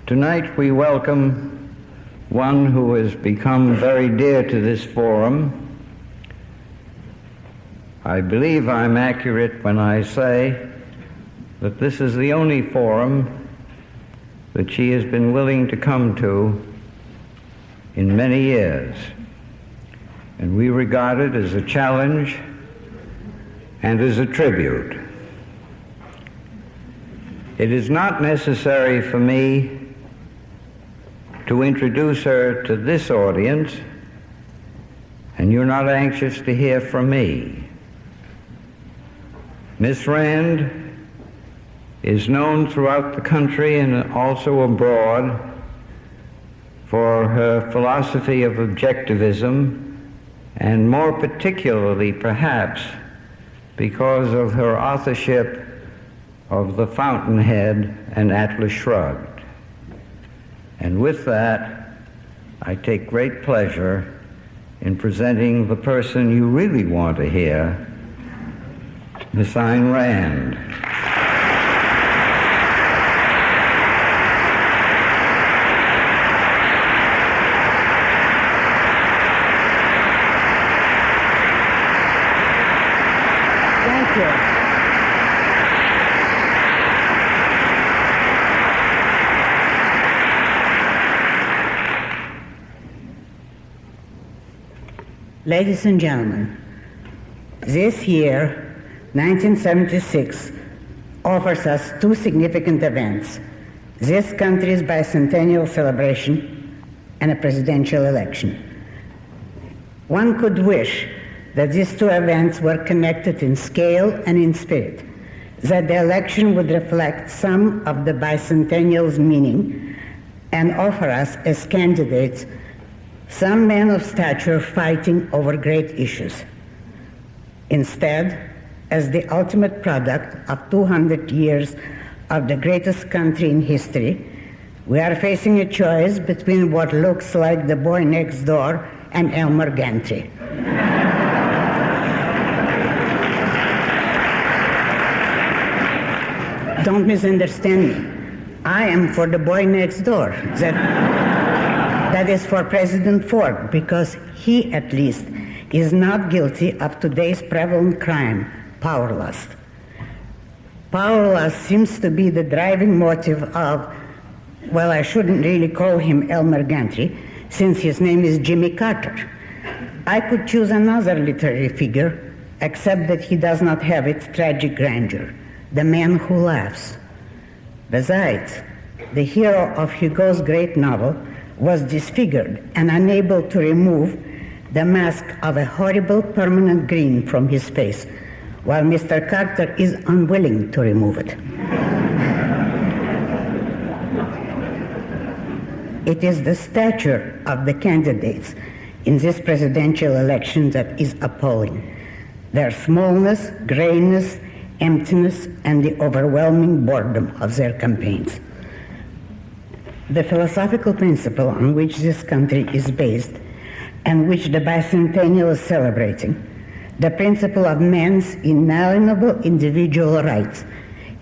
Tonight we welcome one who has become very dear to this forum. I believe I'm accurate when I say that this is the only forum that she has been willing to come to in many years. And we regard it as a challenge and as a tribute. It is not necessary for me to introduce her to this audience, and you're not anxious to hear from me. Miss Rand is known throughout the country and also abroad for her philosophy of objectivism, and more particularly, perhaps, because of her authorship of The Fountainhead and Atlas Shrugged. And with that, I take great pleasure in presenting the person you really want to hear, Miss Ayn Rand. Thank you. Ladies and gentlemen, this year, 1976, offers us two significant events: this country's bicentennial celebration and a presidential election. One could wish that these two events were connected in scale and in spirit, that the election would reflect some of the bicentennial's meaning and offer us as candidates some men of stature fighting over great issues. Instead, as the ultimate product of 200 years of the greatest country in history, we are facing a choice between what looks like the boy next door and Elmer Gantry. Don't misunderstand me. I am for the boy next door. That is for President Ford, because he, at least, is not guilty of today's prevalent crime, power lust. Power lust seems to be the driving motive of, well, I shouldn't really call him Elmer Gantry, since his name is Jimmy Carter. I could choose another literary figure, except that he does not have its tragic grandeur, the man who laughs. Besides, the hero of Hugo's great novel was disfigured and unable to remove the mask of a horrible permanent grin from his face, while Mr. Carter is unwilling to remove it. It is the stature of the candidates in this presidential election that is appalling. Their smallness, grayness, emptiness, and the overwhelming boredom of their campaigns. The philosophical principle on which this country is based and which the bicentennial is celebrating, the principle of man's inalienable individual rights,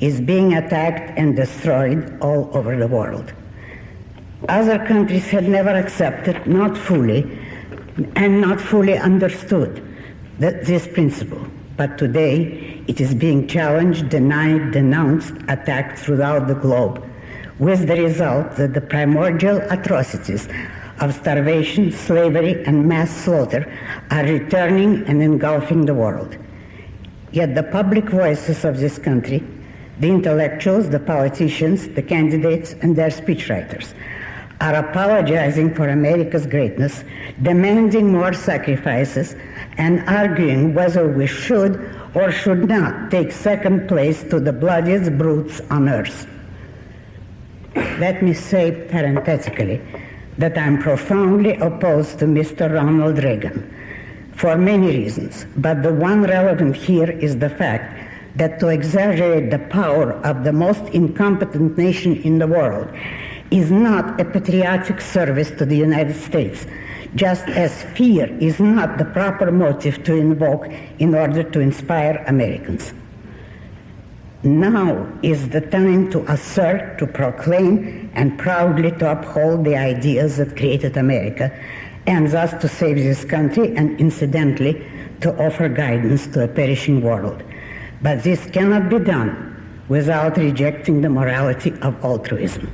is being attacked and destroyed all over the world. Other countries had never accepted, not fully understood this principle, but today it is being challenged, denied, denounced, attacked throughout the globe, with the result that the primordial atrocities of starvation, slavery, and mass slaughter are returning and engulfing the world. Yet the public voices of this country, the intellectuals, the politicians, the candidates, and their speechwriters, are apologizing for America's greatness, demanding more sacrifices, and arguing whether we should or should not take second place to the bloodiest brutes on earth. Let me say parenthetically that I'm profoundly opposed to Mr. Ronald Reagan for many reasons, but the one relevant here is the fact that to exaggerate the power of the most incompetent nation in the world is not a patriotic service to the United States, just as fear is not the proper motive to invoke in order to inspire Americans. Now is the time to assert, to proclaim, and proudly to uphold the ideas that created America, and thus to save this country and incidentally to offer guidance to a perishing world. But this cannot be done without rejecting the morality of altruism.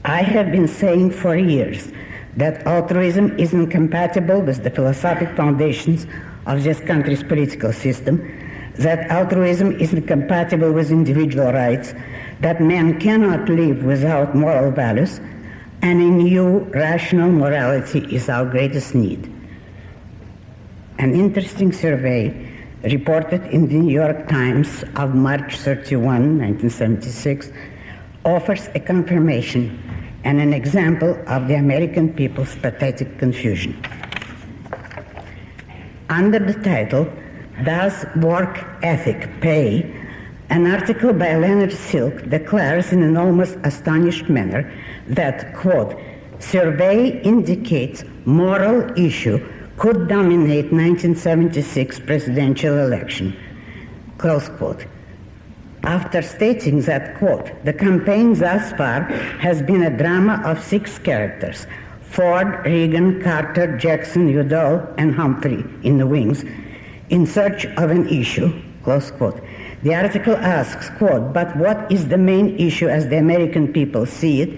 I have been saying for years that altruism is incompatible with the philosophic foundations of this country's political system, that altruism is incompatible with individual rights, that man cannot live without moral values, and a new rational morality is our greatest need. An interesting survey reported in the New York Times of March 31, 1976, offers a confirmation and an example of the American people's pathetic confusion. Under the title, "Does Work Ethic Pay?" an article by Leonard Silk declares in an almost astonished manner that, quote, "survey indicates moral issue could dominate 1976 presidential election," close quote. After stating that, quote, "the campaign thus far has been a drama of 6 characters, Ford, Reagan, Carter, Jackson, Udall, and Humphrey in the wings, in search of an issue," close quote. The article asks, quote, "but what is the main issue as the American people see it?"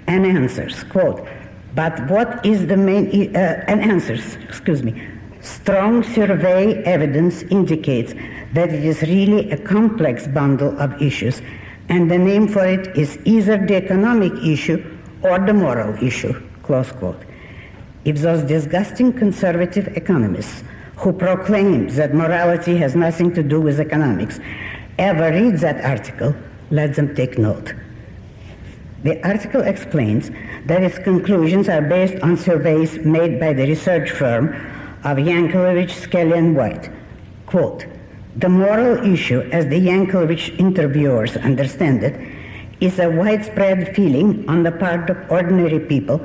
and answers, quote, "but what is the main, strong survey evidence indicates that it is really a complex bundle of issues, and the name for it is either the economic issue or the moral issue," close quote. If those disgusting conservative economists who proclaim that morality has nothing to do with economics ever read that article, let them take note. The article explains that its conclusions are based on surveys made by the research firm of Yankelevich, Skelly, and White. Quote, "the moral issue, as the Yankelevich interviewers understand it, is a widespread feeling on the part of ordinary people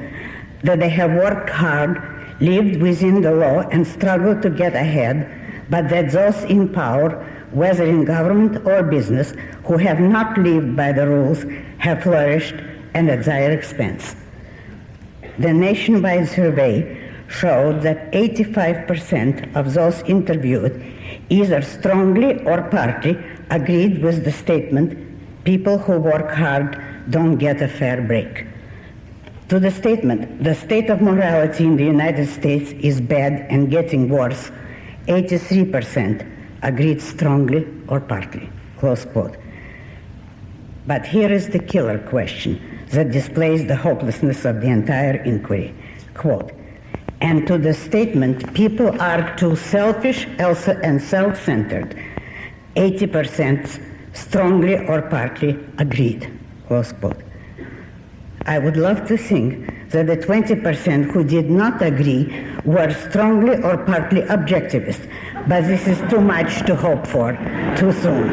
that they have worked hard, lived within the law, and struggled to get ahead, but that those in power, whether in government or business, who have not lived by the rules, have flourished and at their expense." The nationwide survey showed that 85% of those interviewed either strongly or partly agreed with the statement, "people who work hard don't get a fair break." To the statement, "the state of morality in the United States is bad and getting worse," 83% agreed strongly or partly, close quote. But here is the killer question that displays the hopelessness of the entire inquiry. Quote, "and to the statement, people are too selfish and self-centered," 80% strongly or partly agreed, close quote. I would love to think that the 20% who did not agree were strongly or partly objectivist, but this is too much to hope for too soon.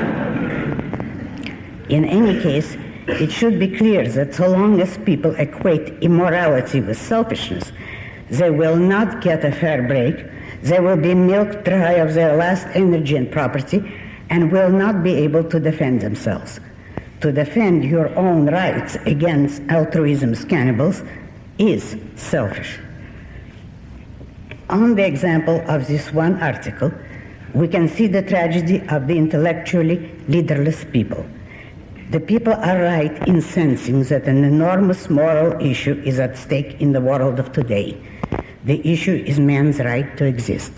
In any case, it should be clear that so long as people equate immorality with selfishness, they will not get a fair break, they will be milked dry of their last energy and property, and will not be able to defend themselves. To defend your own rights against altruism's cannibals is selfish. On the example of this one article, we can see the tragedy of the intellectually leaderless people. The people are right in sensing that an enormous moral issue is at stake in the world of today. The issue is man's right to exist.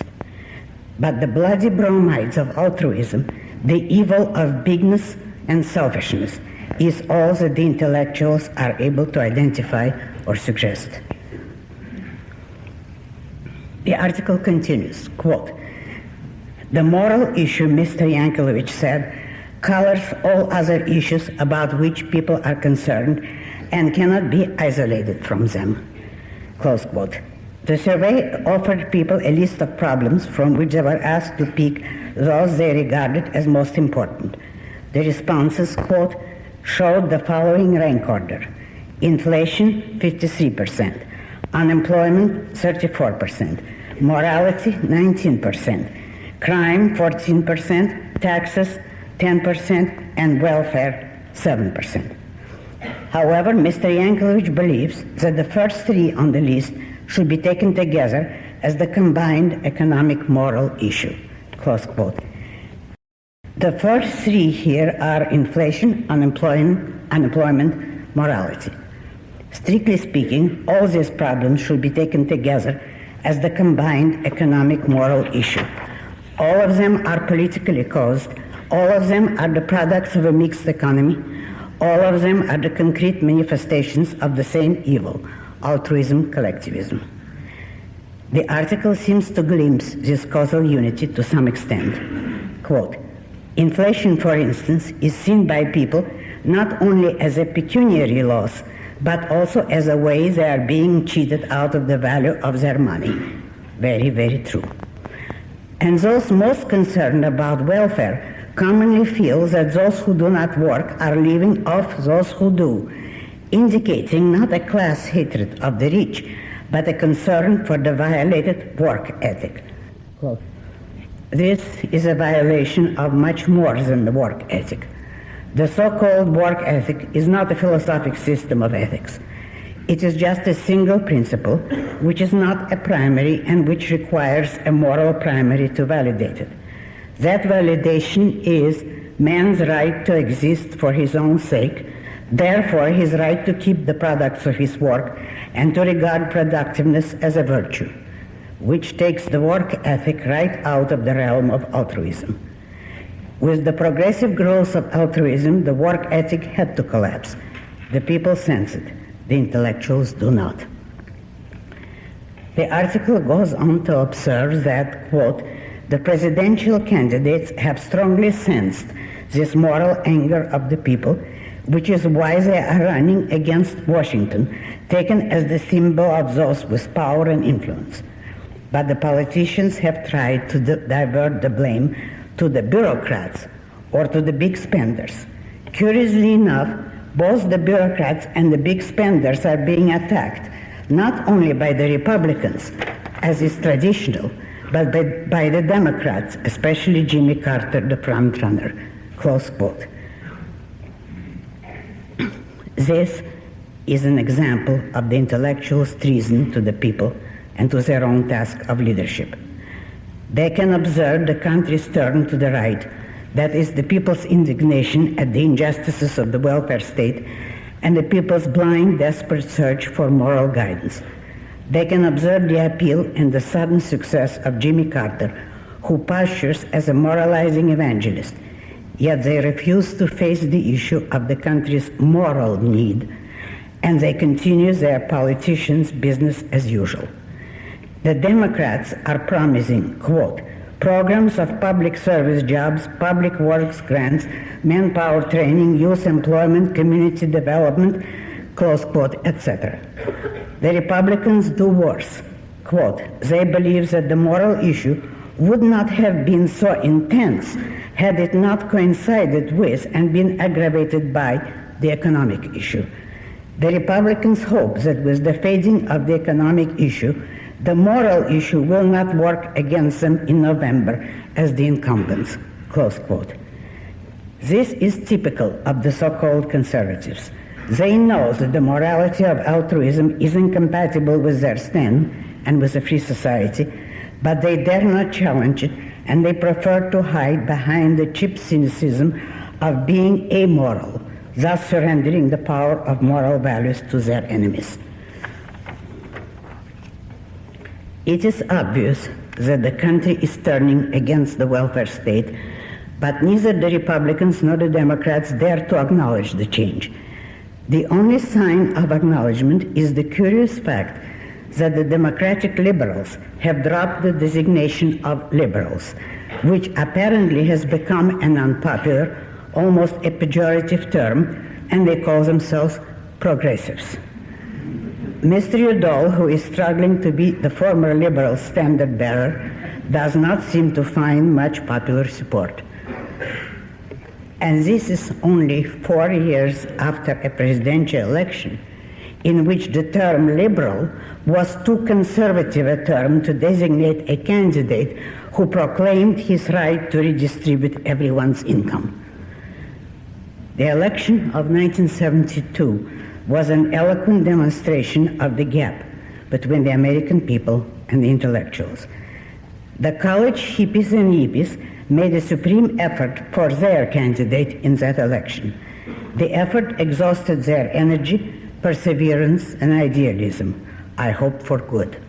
But the bloody bromides of altruism, the evil of bigness and selfishness, is all that the intellectuals are able to identify or suggest. The article continues, quote, "the moral issue," Mr. Yankelevich said, "colors all other issues about which people are concerned and cannot be isolated from them," close quote. The survey offered people a list of problems from which they were asked to pick those they regarded as most important. The responses, quote, showed the following rank order: inflation, 53%, unemployment, 34%, morality, 19%, crime, 14%, taxes, 10%, and welfare, 7%. However, Mr. Yankelevich believes that the first three on the list should be taken together as the combined economic moral issue, close quote. The first three here are inflation, unemployment, morality. Strictly speaking, all these problems should be taken together as the combined economic moral issue. All of them are politically caused. All of them are the products of a mixed economy. All of them are the concrete manifestations of the same evil, altruism, collectivism. The article seems to glimpse this causal unity to some extent. Quote, inflation, for instance, is seen by people not only as a pecuniary loss, but also as a way they are being cheated out of the value of their money. Very, very true. And those most concerned about welfare commonly feel that those who do not work are living off those who do, indicating not a class hatred of the rich, but a concern for the violated work ethic. Quote, this is a violation of much more than the work ethic. The so-called work ethic is not a philosophic system of ethics. It is just a single principle, which is not a primary and which requires a moral primary to validate it. That validation is man's right to exist for his own sake, therefore his right to keep the products of his work and to regard productiveness as a virtue, which takes the work ethic right out of the realm of altruism. With the progressive growth of altruism, the work ethic had to collapse. The people sense it. The intellectuals do not. The article goes on to observe that, quote, the presidential candidates have strongly sensed this moral anger of the people, which is why they are running against Washington, taken as the symbol of those with power and influence. But the politicians have tried to divert the blame to the bureaucrats or to the big spenders. Curiously enough, both the bureaucrats and the big spenders are being attacked, not only by the Republicans, as is traditional, but by the Democrats, especially Jimmy Carter, the front runner, close quote. This is an example of the intellectuals' treason to the people and to their own task of leadership. They can observe the country's turn to the right, that is, the people's indignation at the injustices of the welfare state and the people's blind, desperate search for moral guidance. They can observe the appeal and the sudden success of Jimmy Carter, who postures as a moralizing evangelist, yet they refuse to face the issue of the country's moral need, and they continue their politicians' business as usual. The Democrats are promising, quote, programs of public service jobs, public works grants, manpower training, youth employment, community development, close quote, etc. The Republicans do worse. Quote, they believe that the moral issue would not have been so intense had it not coincided with and been aggravated by the economic issue. The Republicans hope that with the fading of the economic issue, the moral issue will not work against them in November as the incumbents, close quote. This is typical of the so-called conservatives. They know that the morality of altruism is incompatible with their stand and with a free society, but they dare not challenge it, and they prefer to hide behind the cheap cynicism of being amoral, thus surrendering the power of moral values to their enemies. It is obvious that the country is turning against the welfare state, but neither the Republicans nor the Democrats dare to acknowledge the change. The only sign of acknowledgement is the curious fact that the Democratic liberals have dropped the designation of liberals, which apparently has become an unpopular, almost a pejorative term, and they call themselves progressives. Mr. Udall, who is struggling to be the former liberal standard bearer, does not seem to find much popular support. And this is only 4 years after a presidential election in which the term liberal was too conservative a term to designate a candidate who proclaimed his right to redistribute everyone's income. The election of 1972 was an eloquent demonstration of the gap between the American people and the intellectuals. The college hippies and yippies made a supreme effort for their candidate in that election. The effort exhausted their energy, perseverance, and idealism. I hope for good.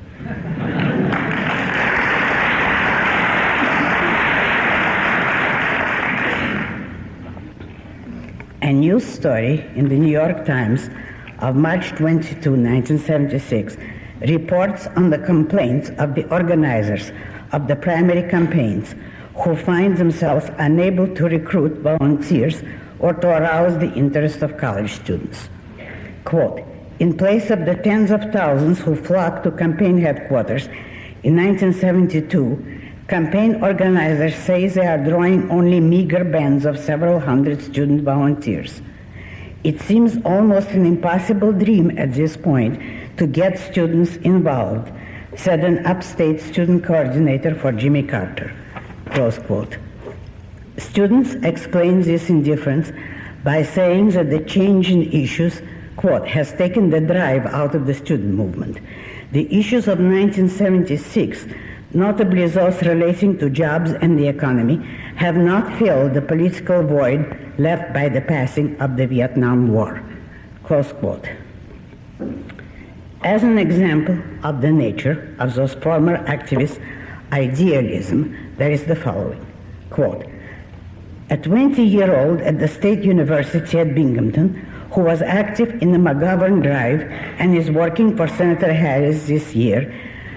A news story in the New York Times of March 22, 1976, reports on the complaints of the organizers of the primary campaigns who find themselves unable to recruit volunteers or to arouse the interest of college students. Quote, in place of the tens of thousands who flocked to campaign headquarters in 1972, campaign organizers say they are drawing only meager bands of several hundred student volunteers. It seems almost an impossible dream at this point to get students involved, said an upstate student coordinator for Jimmy Carter, close quote. Students explain this indifference by saying that the change in issues, quote, has taken the drive out of the student movement. The issues of 1976, notably those relating to jobs and the economy, have not filled the political void left by the passing of the Vietnam War, close quote. As an example of the nature of those former activists' idealism, there is the following, quote, a 20-year-old at the State University at Binghamton who was active in the McGovern Drive and is working for Senator Harris this year,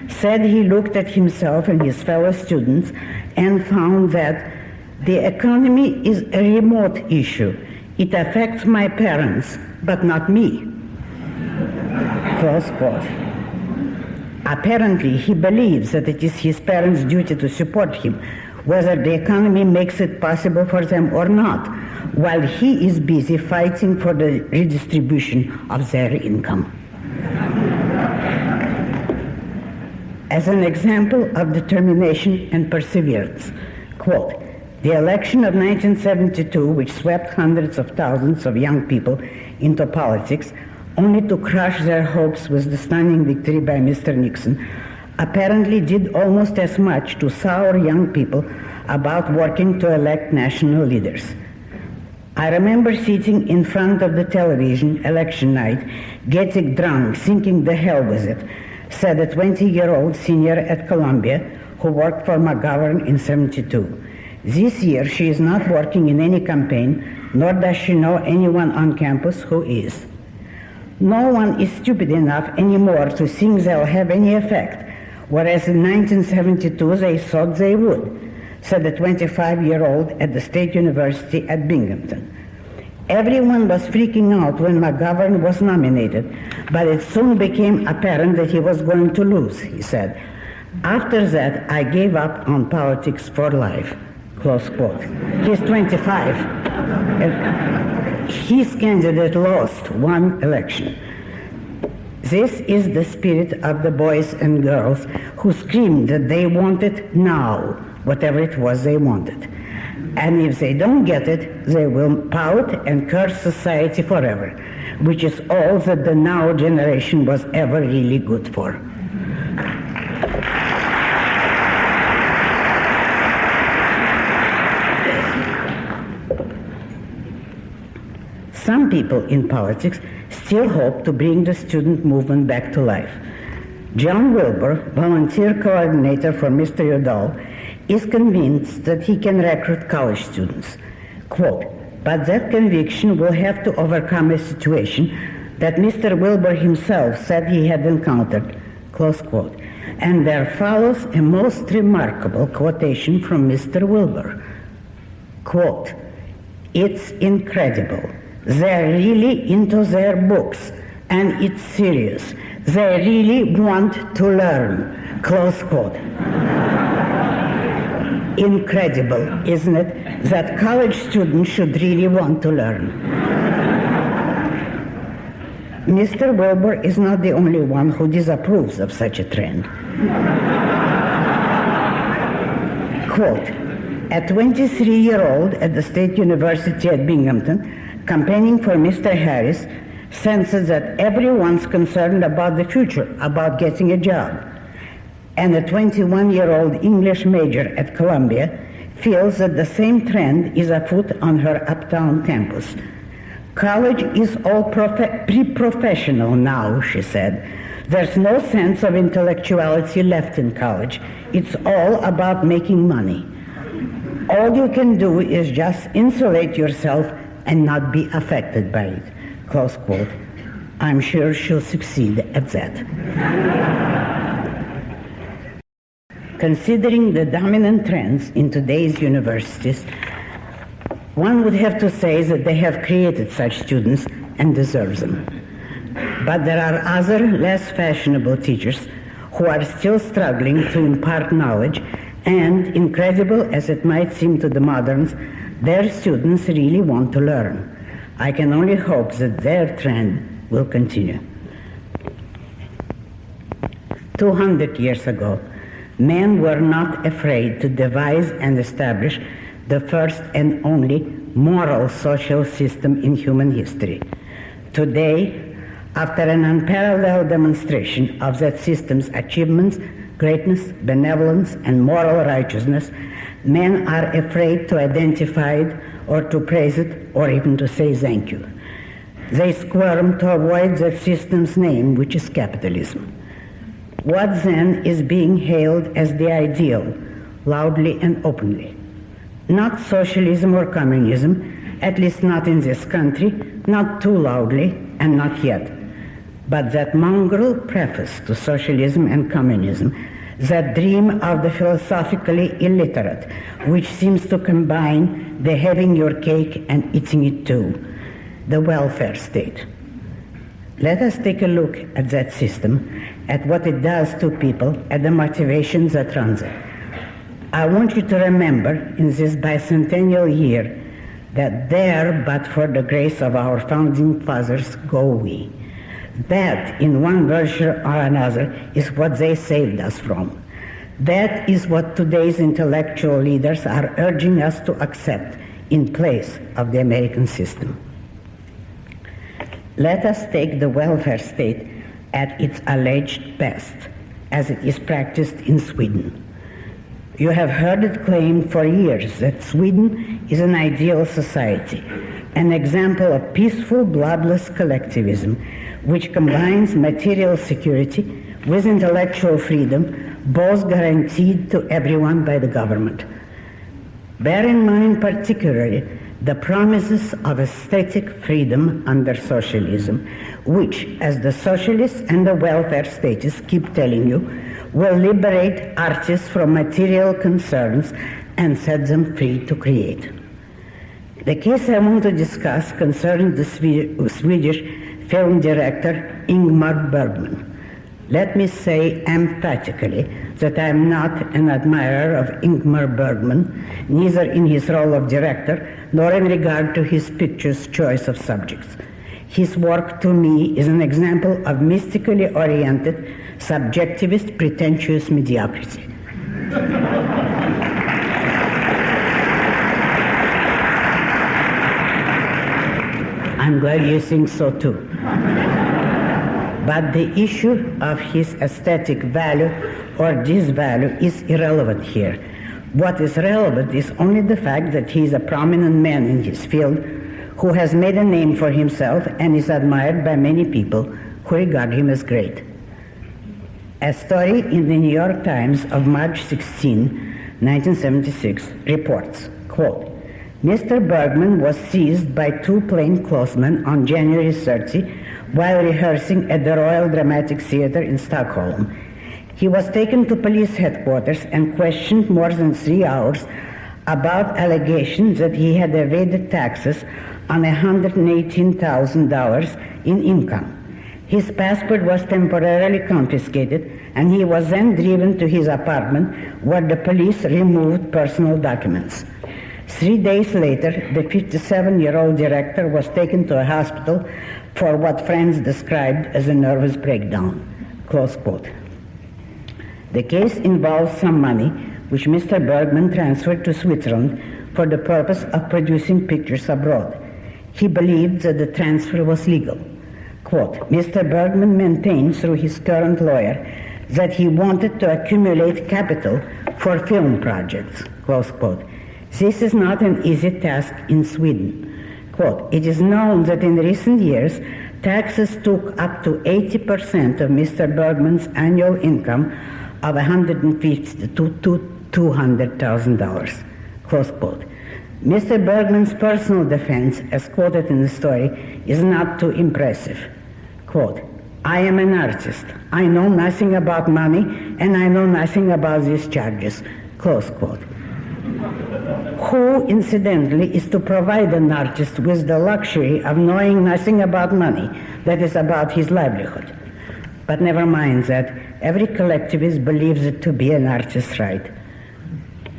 said he looked at himself and his fellow students and found that the economy is a remote issue. It affects my parents, but not me. Close quote. Apparently, he believes that it is his parents' duty to support him, whether the economy makes it possible for them or not, while he is busy fighting for the redistribution of their income. As an example of determination and perseverance, quote, the election of 1972, which swept hundreds of thousands of young people into politics, only to crush their hopes with the stunning victory by Mr. Nixon, apparently did almost as much to sour young people about working to elect national leaders. I remember sitting in front of the television election night, getting drunk, thinking the hell with it, said a 20-year-old senior at Columbia who worked for McGovern in '72. This year she is not working in any campaign, nor does she know anyone on campus who is. No one is stupid enough anymore to think they'll have any effect, whereas in 1972 they thought they would, said the 25-year-old at the State University at Binghamton. Everyone was freaking out when McGovern was nominated, but it soon became apparent that he was going to lose, he said. After that, I gave up on politics for life, close quote. He's 25. His candidate lost one election. This is the spirit of the boys and girls who screamed that they wanted now, whatever it was they wanted. And if they don't get it, they will pout and curse society forever, which is all that the now generation was ever really good for. Some people in politics still hope to bring the student movement back to life. John Wilbur, volunteer coordinator for Mr. Udall, is convinced that he can recruit college students. Quote, but that conviction will have to overcome a situation that Mr. Wilbur himself said he had encountered, close quote. And there follows a most remarkable quotation from Mr. Wilbur. Quote, it's incredible. They're really into their books, and it's serious. They really want to learn, close quote. Incredible, isn't it, that college students should really want to learn? Mr. Wilbur is not the only one who disapproves of such a trend. Quote, a 23-year-old at the State University at Binghamton campaigning for Mr. Harris, senses that everyone's concerned about the future, about getting a job. And a 21-year-old English major at Columbia feels that the same trend is afoot on her uptown campus. College is all pre-professional now, she said. There's no sense of intellectuality left in college. It's all about making money. All you can do is just insulate yourself and not be affected by it. Close quote. I'm sure she'll succeed at that. Considering the dominant trends in today's universities, one would have to say that they have created such students and deserve them. But there are other, less fashionable teachers who are still struggling to impart knowledge, and, incredible as it might seem to the moderns, their students really want to learn. I can only hope that their trend will continue. 200 years ago, men were not afraid to devise and establish the first and only moral social system in human history. Today, after an unparalleled demonstration of that system's achievements, greatness, benevolence, and moral righteousness, men are afraid to identify it or to praise it or even to say thank you. They squirm to avoid that system's name, which is capitalism. What then is being hailed as the ideal, loudly and openly? Not socialism or communism, at least not in this country, not too loudly, and not yet. But that mongrel preface to socialism and communism, that dream of the philosophically illiterate, which seems to combine the having your cake and eating it too, the welfare state. Let us take a look at that system, at what it does to people, at the motivations that runs it. I want you to remember in this bicentennial year that there, but for the grace of our founding fathers, go we. That, in one version or another, is what they saved us from. That is what today's intellectual leaders are urging us to accept in place of the American system. Let us take the welfare state at its alleged best, as it is practiced in Sweden. You have heard it claimed for years that Sweden is an ideal society, an example of peaceful, bloodless collectivism, which combines material security with intellectual freedom, both guaranteed to everyone by the government. Bear in mind particularly the promises of aesthetic freedom under socialism, which, as the socialists and the welfare states keep telling you, will liberate artists from material concerns and set them free to create. The case I want to discuss concerns the Swedish film director Ingmar Bergman. Let me say emphatically that I am not an admirer of Ingmar Bergman, neither in his role of director nor in regard to his picture's choice of subjects. His work, to me, is an example of mystically oriented, subjectivist, pretentious mediocrity. I'm glad you think so too. But the issue of his aesthetic value or disvalue is irrelevant here. What is relevant is only the fact that he is a prominent man in his field who has made a name for himself and is admired by many people who regard him as great. A story in the New York Times of March 16, 1976 reports, quote, Mr. Bergman was seized by two plainclothesmen on January 30 while rehearsing at the Royal Dramatic Theatre in Stockholm. He was taken to police headquarters and questioned more than 3 hours about allegations that he had evaded taxes on $118,000 in income. His passport was temporarily confiscated, and he was then driven to his apartment where the police removed personal documents. 3 days later, the 57-year-old director was taken to a hospital for what friends described as a nervous breakdown. Close quote. The case involves some money which Mr. Bergman transferred to Switzerland for the purpose of producing pictures abroad. He believed that the transfer was legal. Quote, Mr. Bergman maintained through his current lawyer that he wanted to accumulate capital for film projects, close quote. This is not an easy task in Sweden. Quote, it is known that in recent years, taxes took up to 80% of Mr. Bergman's annual income of $150,000 to $200,000, close quote. Mr. Bergman's personal defense, as quoted in the story, is not too impressive. Quote, I am an artist. I know nothing about money, and I know nothing about these charges, close quote. Who, incidentally, is to provide an artist with the luxury of knowing nothing about money, that is, about his livelihood? But never mind that. Every collectivist believes it to be an artist's right.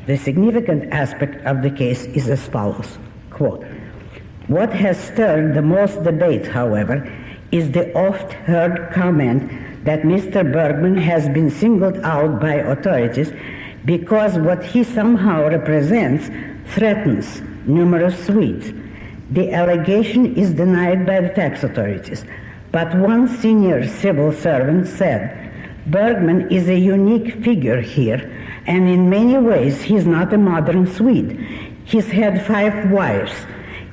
The significant aspect of the case is as follows, quote, what has stirred the most debate, however, is the oft-heard comment that Mr. Bergman has been singled out by authorities because what he somehow represents threatens numerous Swedes. The allegation is denied by the tax authorities, but one senior civil servant said, Bergman is a unique figure here, and in many ways he's not a modern Swede. He's had 5 wives.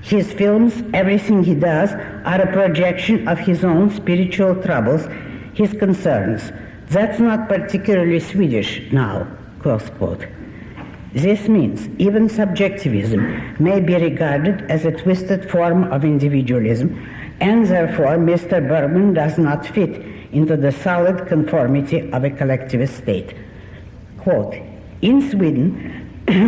His films, everything he does, are a projection of his own spiritual troubles, his concerns. That's not particularly Swedish now, close quote. This means even subjectivism may be regarded as a twisted form of individualism, and therefore Mr. Bergman does not fit into the solid conformity of a collectivist state. Quote, in Sweden,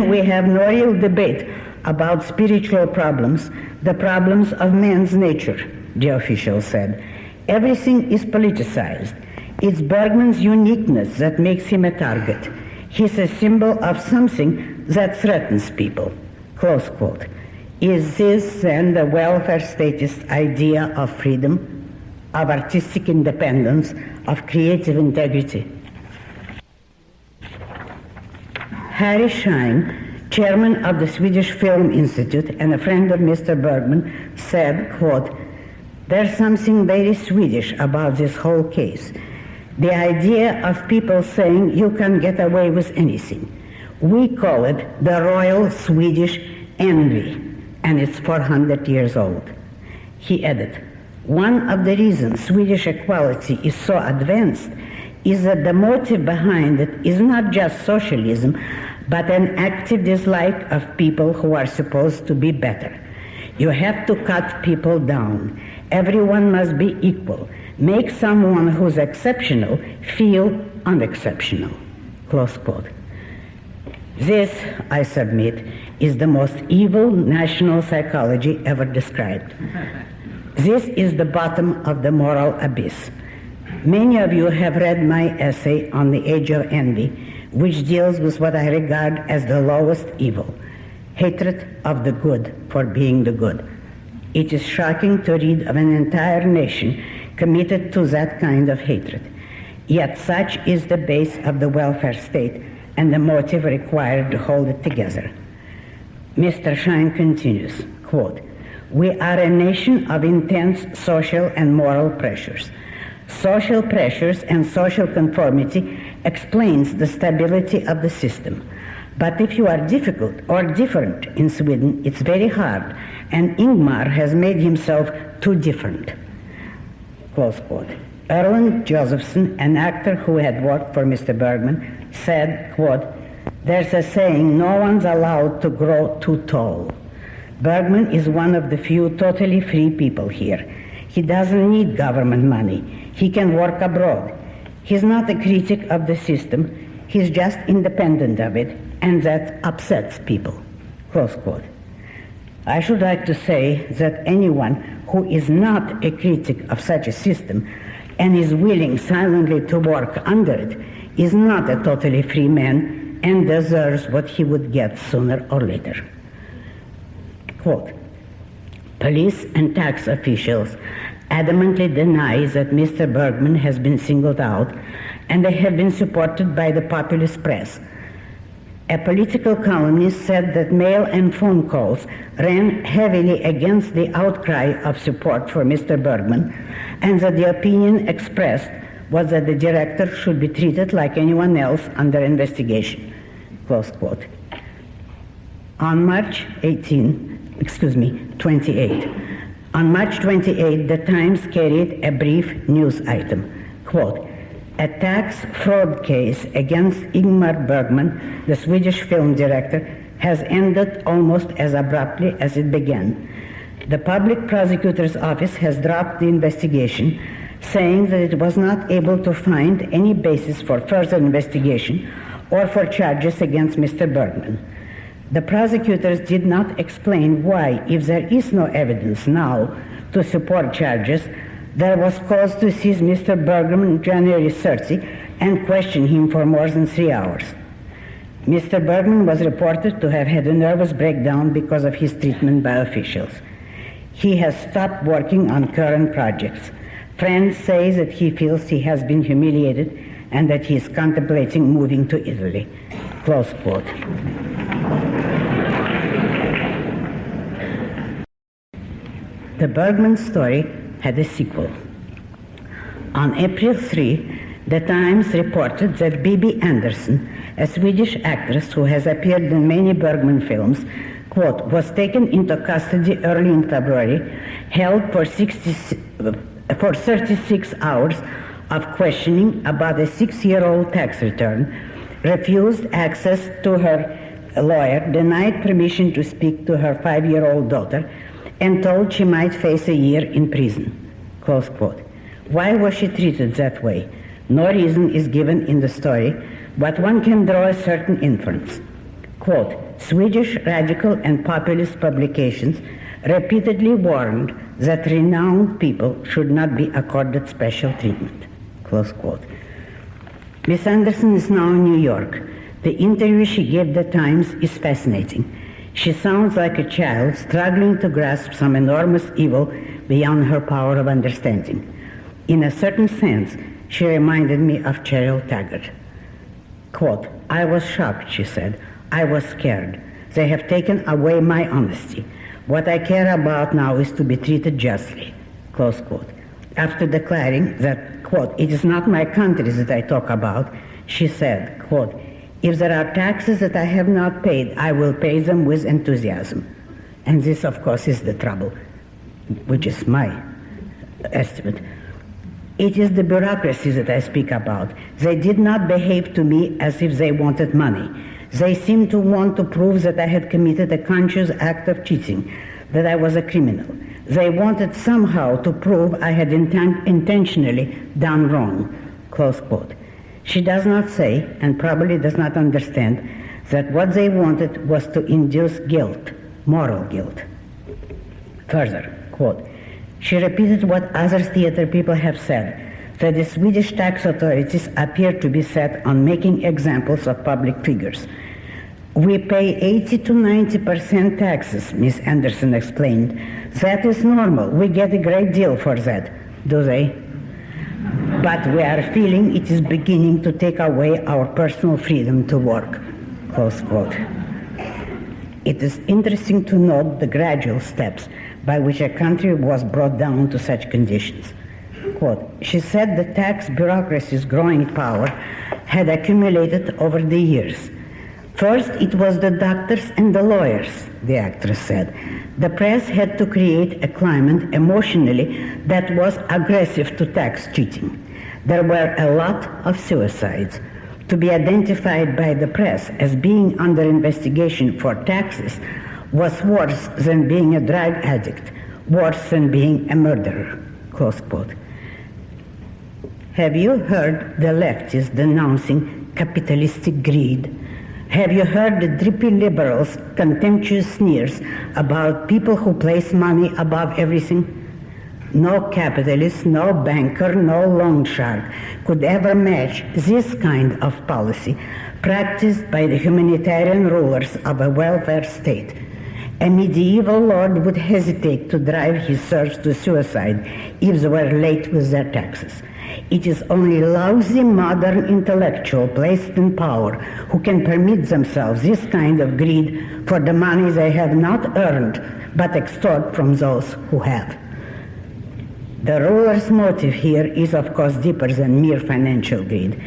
we have no real debate about spiritual problems, the problems of man's nature, the official said. Everything is politicized. It's Bergman's uniqueness that makes him a target. He's a symbol of something that threatens people, close quote. Is this then the welfare statist idea of freedom, of artistic independence, of creative integrity? Harry Schein, chairman of the Swedish Film Institute and a friend of Mr. Bergman, said, quote, there's something very Swedish about this whole case. The idea of people saying you can get away with anything. We call it the Royal Swedish Envy, and it's 400 years old. He added, one of the reasons Swedish equality is so advanced is that the motive behind it is not just socialism, but an active dislike of people who are supposed to be better. You have to cut people down. Everyone must be equal. Make someone who's exceptional feel unexceptional, close quote. This, I submit, is the most evil national psychology ever described. This is the bottom of the moral abyss. Many of you have read my essay on the age of envy, which deals with what I regard as the lowest evil, hatred of the good for being the good. It is shocking to read of an entire nation committed to that kind of hatred. Yet such is the base of the welfare state and the motive required to hold it together. Mr. Schein continues, quote, we are a nation of intense social and moral pressures. Social pressures and social conformity explains the stability of the system. But if you are difficult or different in Sweden, it's very hard, and Ingmar has made himself too different, close quote. Erland Josephson, an actor who had worked for Mr. Bergman, said, quote, there's a saying, no one's allowed to grow too tall. Bergman is one of the few totally free people here. He doesn't need government money. He can work abroad. He's not a critic of the system. He's just independent of it, and that upsets people, close quote. I should like to say that anyone who is not a critic of such a system and is willing silently to work under it is not a totally free man and deserves what he would get sooner or later. Quote, police and tax officials adamantly deny that Mr. Bergman has been singled out, and they have been supported by the populist press. A political columnist said that mail and phone calls ran heavily against the outcry of support for Mr. Bergman, and that the opinion expressed was that the director should be treated like anyone else under investigation, close quote. On March 28, on March 28, the Times carried a brief news item, quote, "A tax fraud case against Ingmar Bergman, the Swedish film director, has ended almost as abruptly as it began. The public prosecutor's office has dropped the investigation, saying that it was not able to find any basis for further investigation or for charges against Mr. Bergman. The prosecutors did not explain why, if there is no evidence now to support charges, there was cause to seize Mr. Bergman on January 30 and question him for more than 3 hours. Mr. Bergman was reported to have had a nervous breakdown because of his treatment by officials. He has stopped working on current projects. Friends say that he feels he has been humiliated and that he is contemplating moving to Italy." Close quote. The Bergman story had a sequel. On April 3, the Times reported that Bibi Andersson, a Swedish actress who has appeared in many Bergman films, quote, was taken into custody early in February, held for 36 hours of questioning about a 6-year-old tax return, refused access to her lawyer, denied permission to speak to her 5-year-old daughter, and told she might face a year in prison, close quote. Why was she treated that way? No reason is given in the story, but one can draw a certain inference. Quote, "Swedish radical and populist publications repeatedly warned that renowned people should not be accorded special treatment," close quote. Miss Andersson is now in New York. The interview she gave the Times is fascinating. She sounds like a child struggling to grasp some enormous evil beyond her power of understanding. In a certain sense, she reminded me of Cheryl Taggart. Quote, "I was shocked," she said. "I was scared. They have taken away my honesty. What I care about now is to be treated justly," close quote. After declaring that, quote, "It is not my country that I talk about," she said, quote, "If there are taxes that I have not paid, I will pay them with enthusiasm." And this, of course, is the trouble, which is my estimate. It is the bureaucracy that I speak about. They did not behave to me as if they wanted money. They seemed to want to prove that I had committed a conscious act of cheating, that I was a criminal. They wanted somehow to prove I had intentionally done wrong, close quote. She does not say, and probably does not understand, that what they wanted was to induce guilt, moral guilt. Further, quote, she repeated what other theater people have said, that the Swedish tax authorities appear to be set on making examples of public figures. "We pay 80 to 90% taxes," Miss Andersson explained. "That is normal. We get a great deal for that." Do they? "But we are feeling it is beginning to take away our personal freedom to work," close quote. It is interesting to note the gradual steps by which a country was brought down to such conditions. Quote, she said the tax bureaucracy's growing power had accumulated over the years. First, it was the doctors and the lawyers, the actress said. The press had to create a climate emotionally that was aggressive to tax cheating. There were a lot of suicides. To be identified by the press as being under investigation for taxes was worse than being a drug addict, worse than being a murderer, close quote. Have you heard the leftists denouncing capitalistic greed? Have you heard the drippy liberals' contemptuous sneers about people who place money above everything? No capitalist, no banker, no loan shark could ever match this kind of policy practiced by the humanitarian rulers of a welfare state. A medieval lord would hesitate to drive his serfs to suicide if they were late with their taxes. It is only lousy modern intellectual placed in power who can permit themselves this kind of greed for the money they have not earned but extort from those who have. The ruler's motive here is of course deeper than mere financial greed.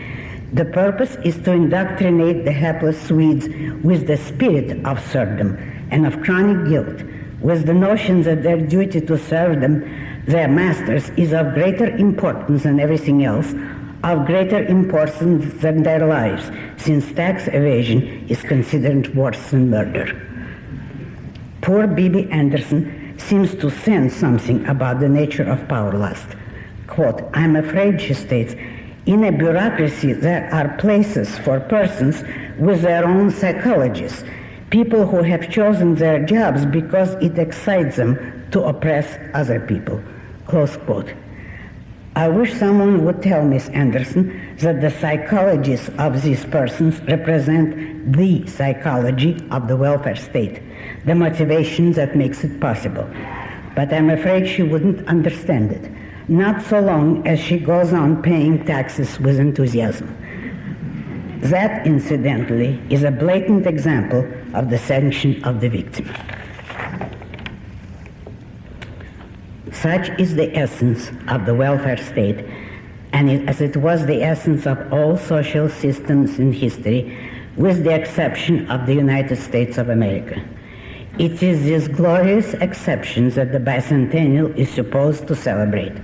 The purpose is to indoctrinate the hapless Swedes with the spirit of serfdom and of chronic guilt, with the notion that their duty to serve them, their masters, is of greater importance than everything else, of greater importance than their lives, since tax evasion is considered worse than murder. Poor Bibi Andersson seems to sense something about the nature of power lust. Quote, "I'm afraid," she states, "in a bureaucracy there are places for persons with their own psychologists, people who have chosen their jobs because it excites them to oppress other people." Close quote. I wish someone would tell Miss Andersson that the psychologies of these persons represent the psychology of the welfare state, the motivation that makes it possible. But I'm afraid she wouldn't understand it, not so long as she goes on paying taxes with enthusiasm. That, incidentally, is a blatant example of the sanction of the victim. Such is the essence of the welfare state, and as it was the essence of all social systems in history, with the exception of the United States of America. It is these glorious exceptions that the bicentennial is supposed to celebrate,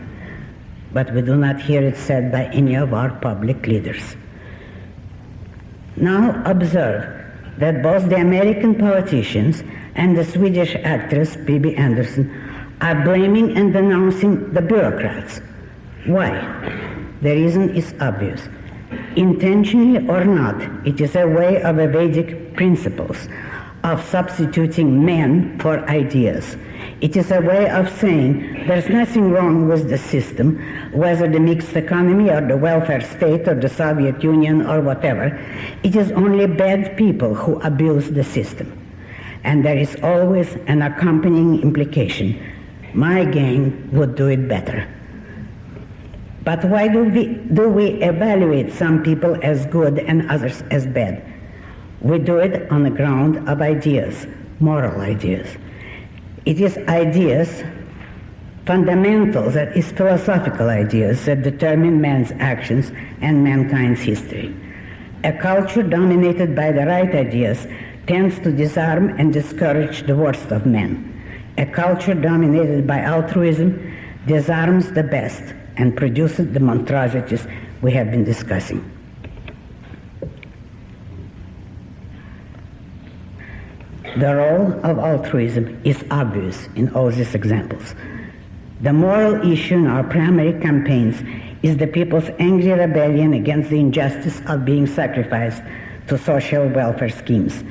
but we do not hear it said by any of our public leaders. Now observe that both the American politicians and the Swedish actress Bibi Andersson are blaming and denouncing the bureaucrats. Why? The reason is obvious. Intentionally or not, it is a way of evading principles, of substituting men for ideas. It is a way of saying there's nothing wrong with the system, whether the mixed economy or the welfare state or the Soviet Union or whatever. It is only bad people who abuse the system. And there is always an accompanying implication. My gang would do it better. But why do we evaluate some people as good and others as bad? We do it on the ground of ideas, moral ideas. It is ideas, fundamental, that is philosophical ideas that determine man's actions and mankind's history. A culture dominated by the right ideas tends to disarm and discourage the worst of men. A culture dominated by altruism disarms the best and produces the monstrosities we have been discussing. The role of altruism is obvious in all these examples. The moral issue in our primary campaigns is the people's angry rebellion against the injustice of being sacrificed to social welfare schemes.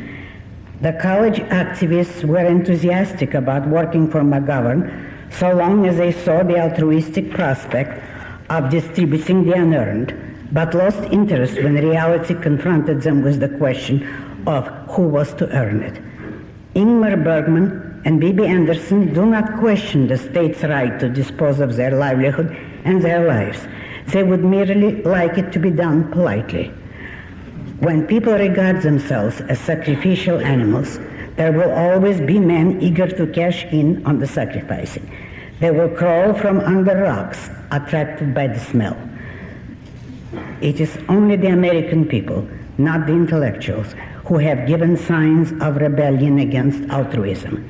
The college activists were enthusiastic about working for McGovern so long as they saw the altruistic prospect of distributing the unearned, but lost interest when reality confronted them with the question of who was to earn it. Ingmar Bergman and Bibi Andersson do not question the state's right to dispose of their livelihood and their lives. They would merely like it to be done politely. When people regard themselves as sacrificial animals, there will always be men eager to cash in on the sacrificing. They will crawl from under rocks, attracted by the smell. It is only the American people, not the intellectuals, who have given signs of rebellion against altruism.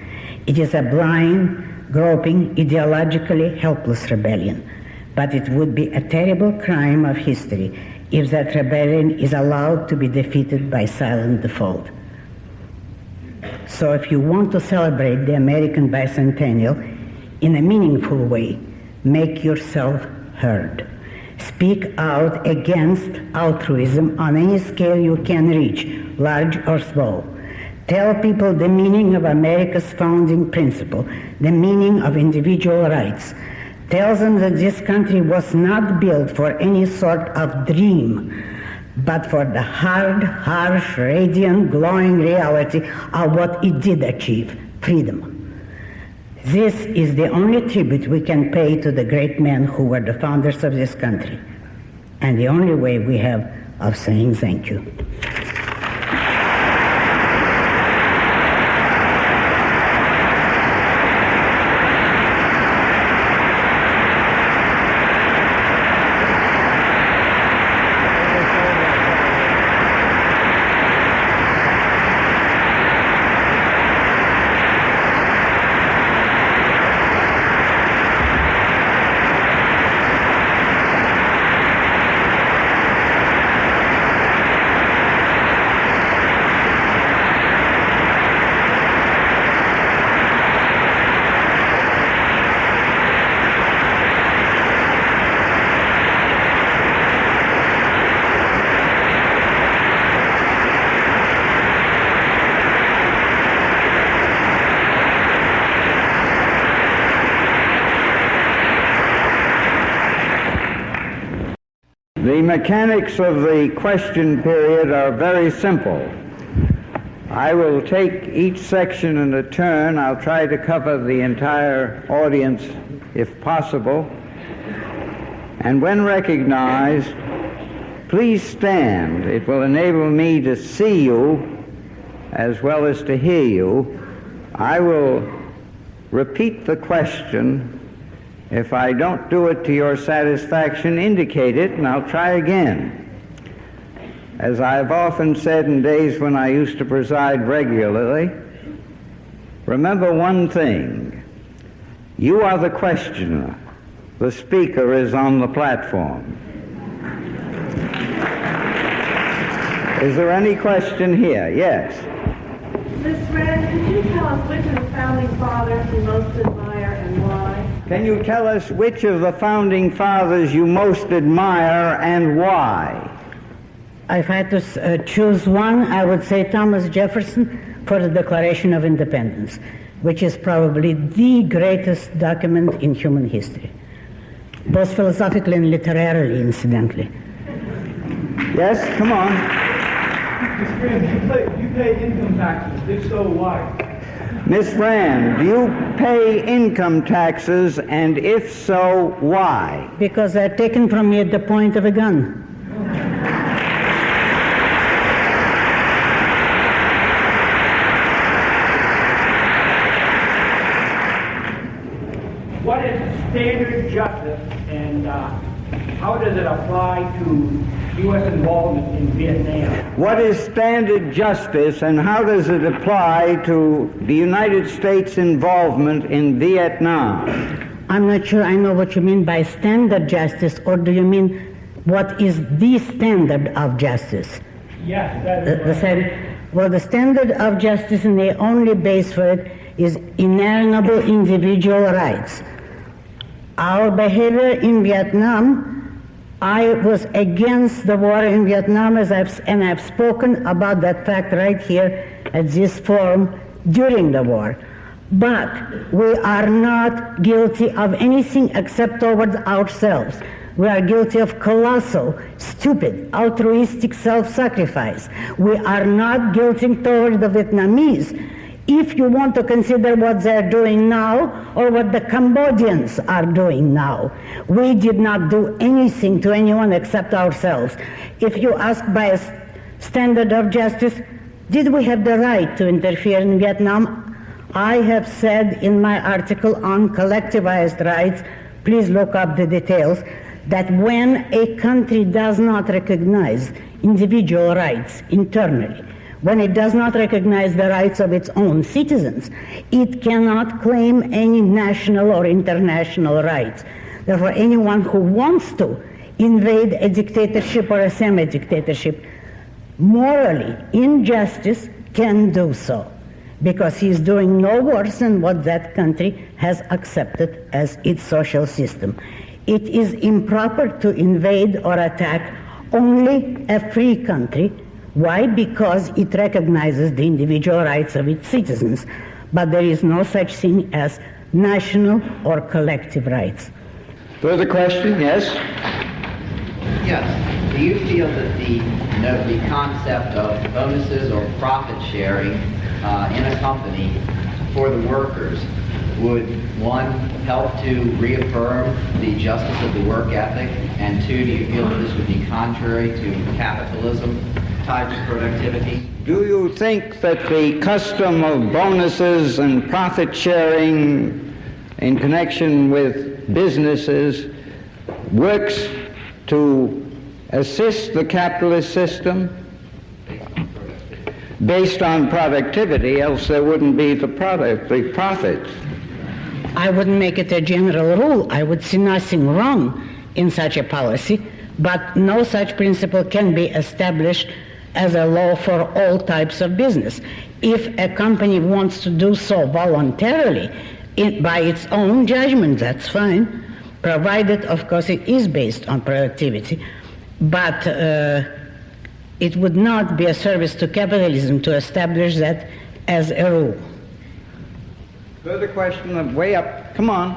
It is a blind, groping, ideologically helpless rebellion, but it would be a terrible crime of history if that rebellion is allowed to be defeated by silent default. So if you want to celebrate the American bicentennial in a meaningful way, make yourself heard. Speak out against altruism on any scale you can reach, large or small. Tell people the meaning of America's founding principle, the meaning of individual rights. Tell them that this country was not built for any sort of dream, but for the hard, harsh, radiant, glowing reality of what it did achieve, freedom. This is the only tribute we can pay to the great men who were the founders of this country, and the only way we have of saying thank you. The mechanics of the question period are very simple. I will take each section in a turn. I'll try to cover the entire audience if possible. And when recognized, please stand. It will enable me to see you as well as to hear you. I will repeat the question. If I don't do it to your satisfaction, indicate it, and I'll try again. As I've often said in days when I used to preside regularly, remember one thing. You are the questioner. The speaker is on the platform. Is there any question here? Yes. Ms. Rand, could you tell us which of the founding fathers you most admire and why? Can you tell us which of the founding fathers you most admire and why? If I had to choose one, I would say Thomas Jefferson for the Declaration of Independence, which is probably the greatest document in human history, both philosophically and literarily, incidentally. Yes, come on. Mr. Rand, you pay income taxes. If so, why? Miss Rand, do you pay income taxes, and if so, why? Because they're taken from me at the point of a gun. What is standard justice, and how does it apply to U.S. involvement in Vietnam? What is standard justice, and how does it apply to the United States involvement in Vietnam? I'm not sure I know what you mean by standard justice, or do you mean what is the standard of justice? Yes, that is Well, the standard of justice and the only base for it is inalienable individual rights. Our behavior in Vietnam, I was against the war in Vietnam, and I've spoken about that fact right here at this forum during the war. But we are not guilty of anything except towards ourselves. We are guilty of colossal, stupid, altruistic self-sacrifice. We are not guilty towards the Vietnamese. If you want to consider what they're doing now or what the Cambodians are doing now, we did not do anything to anyone except ourselves. If you ask by a standard of justice, did we have the right to interfere in Vietnam? I have said in my article on collectivized rights, please look up the details, that when a country does not recognize individual rights internally, when it does not recognize the rights of its own citizens, it cannot claim any national or international rights. Therefore, anyone who wants to invade a dictatorship or a semi-dictatorship, morally, in justice, can do so, because he is doing no worse than what that country has accepted as its social system. It is improper to invade or attack only a free country. Why? Because it recognizes the individual rights of its citizens. But there is no such thing as national or collective rights. Further question? Yes? Yes. Do you feel that the concept of bonuses or profit sharing in a company for the workers would, one, help to reaffirm the justice of the work ethic, and two, do you feel that this would be contrary to capitalism type of productivity? Do you think that the custom of bonuses and profit sharing in connection with businesses works to assist the capitalist system? Based on productivity, else there wouldn't be the profits. I wouldn't make it a general rule. I would see nothing wrong in such a policy, but no such principle can be established as a law for all types of business. If a company wants to do so voluntarily, by its own judgment, that's fine, provided, of course, it is based on productivity. But it would not be a service to capitalism to establish that as a rule. Further question, way up. Come on.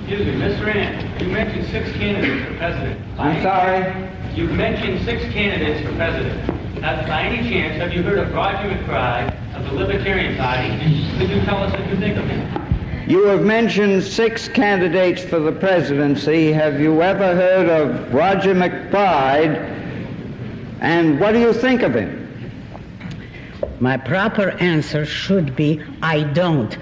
Excuse me, Mr. Rand, you mentioned 6 candidates for president. I'm sorry? You've mentioned 6 candidates for president. By any chance, have you heard of Roger McBride of the Libertarian Party? And could you tell us what you think of him? You have mentioned 6 candidates for the presidency. Have you ever heard of Roger McBride? And what do you think of him? My proper answer should be, I don't.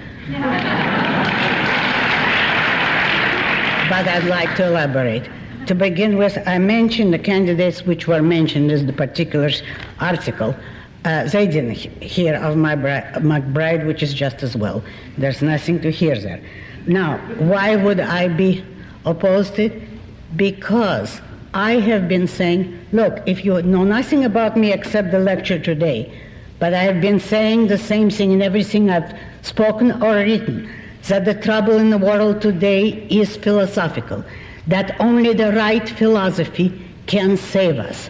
But I'd like to elaborate. To begin with, I mentioned the candidates which were mentioned in the particular article. They didn't hear of McBride, which is just as well. There's nothing to hear there. Now, why would I be opposed to it? Because I have been saying, look, if you know nothing about me except the lecture today, but I have been saying the same thing in everything I've spoken or written, that the trouble in the world today is philosophical, that only the right philosophy can save us.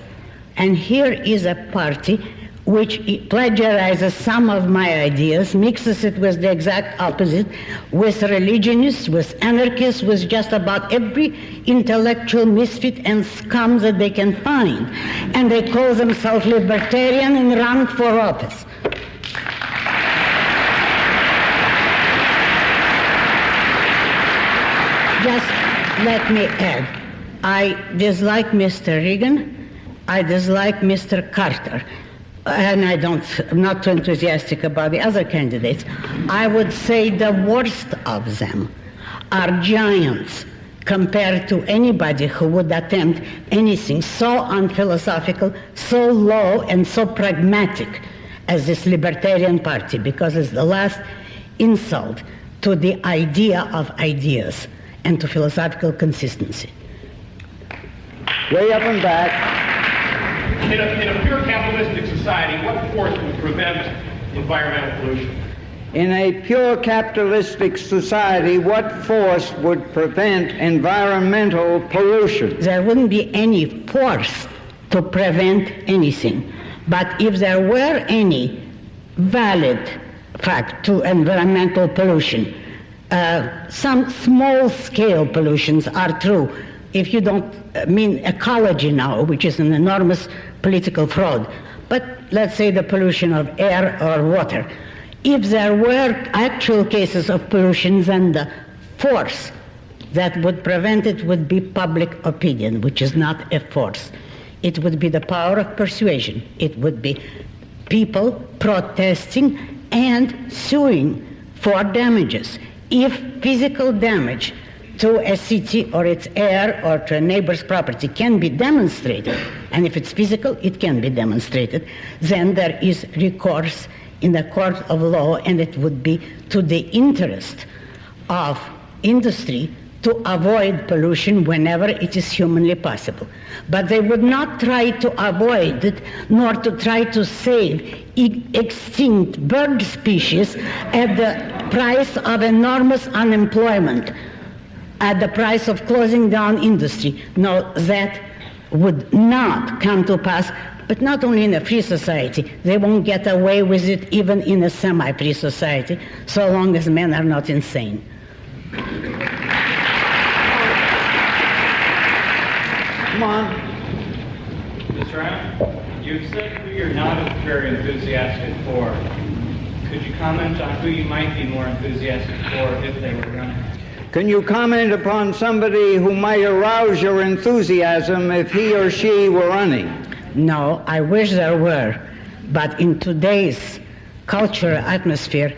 And here is a party which plagiarizes some of my ideas, mixes it with the exact opposite, with religionists, with anarchists, with just about every intellectual misfit and scum that they can find. And they call themselves libertarian and run for office. Just let me add, I dislike Mr. Reagan, I dislike Mr. Carter, and I'm not too enthusiastic about the other candidates. I would say the worst of them are giants compared to anybody who would attempt anything so unphilosophical, so low, and so pragmatic as this Libertarian Party, because it's the last insult to the idea of ideas and to philosophical consistency. Way up and back. In a pure capitalistic society, what force would prevent environmental pollution? In a pure capitalistic society, what force would prevent environmental pollution? There wouldn't be any force to prevent anything. But if there were any valid fact to environmental pollution, some small-scale pollutions are true. If you don't mean ecology now, which is an enormous political fraud, but let's say the pollution of air or water. If there were actual cases of pollution, then the force that would prevent it would be public opinion, which is not a force. It would be the power of persuasion. It would be people protesting and suing for damages. If physical damage to a city or its air or to a neighbor's property can be demonstrated, and if it's physical, it can be demonstrated, then there is recourse in the court of law, and it would be to the interest of industry to avoid pollution whenever it is humanly possible. But they would not try to avoid it, nor to try to save extinct bird species at the price of enormous unemployment, at the price of closing down industry. No, that would not come to pass, but not only in a free society. They won't get away with it even in a semi-free society, so long as men are not insane. Come on. Mr. Rand, you've said you're not very enthusiastic for Could you comment on who you might be more enthusiastic for if they were running? Can you comment upon somebody who might arouse your enthusiasm if he or she were running? No, I wish there were. But in today's cultural atmosphere,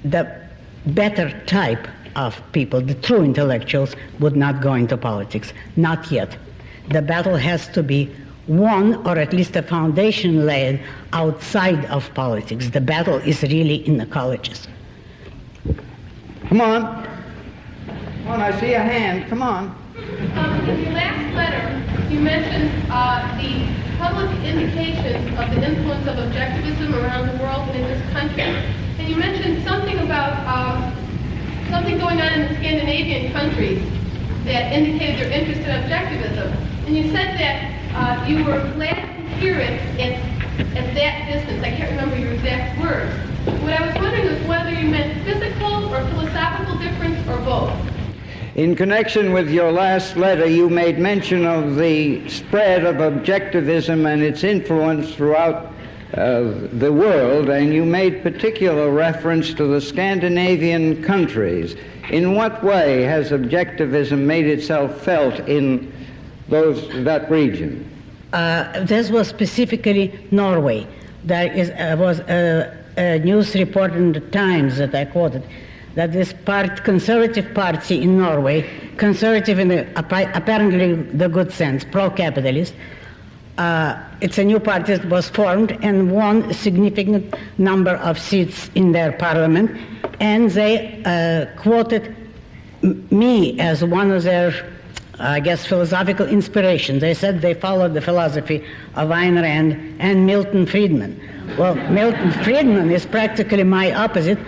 the better type of people, the true intellectuals, would not go into politics. Not yet. The battle has to be won, or at least a foundation laid outside of politics. The battle is really in the colleges. Come on. Come on, I see a hand. Come on. In your last letter, you mentioned the public indications of the influence of objectivism around the world and in this country. And you mentioned something about something going on in the Scandinavian countries that indicated their interest in objectivism. And you said that you were glad to hear it at that distance. I can't remember your exact words. What I was wondering was whether you meant physical or philosophical difference or both. In connection with your last letter, you made mention of the spread of objectivism and its influence throughout the world, and you made particular reference to the Scandinavian countries. In what way has objectivism made itself felt in that region? This was specifically Norway. There was a news report in the Times that I quoted, that this conservative party in Norway, conservative in apparently the good sense, pro-capitalist, it's a new party that was formed and won a significant number of seats in their parliament, and they quoted me as one of their, I guess, philosophical inspirations. They said they followed the philosophy of Ayn Rand and Milton Friedman. Well, Milton Friedman is practically my opposite,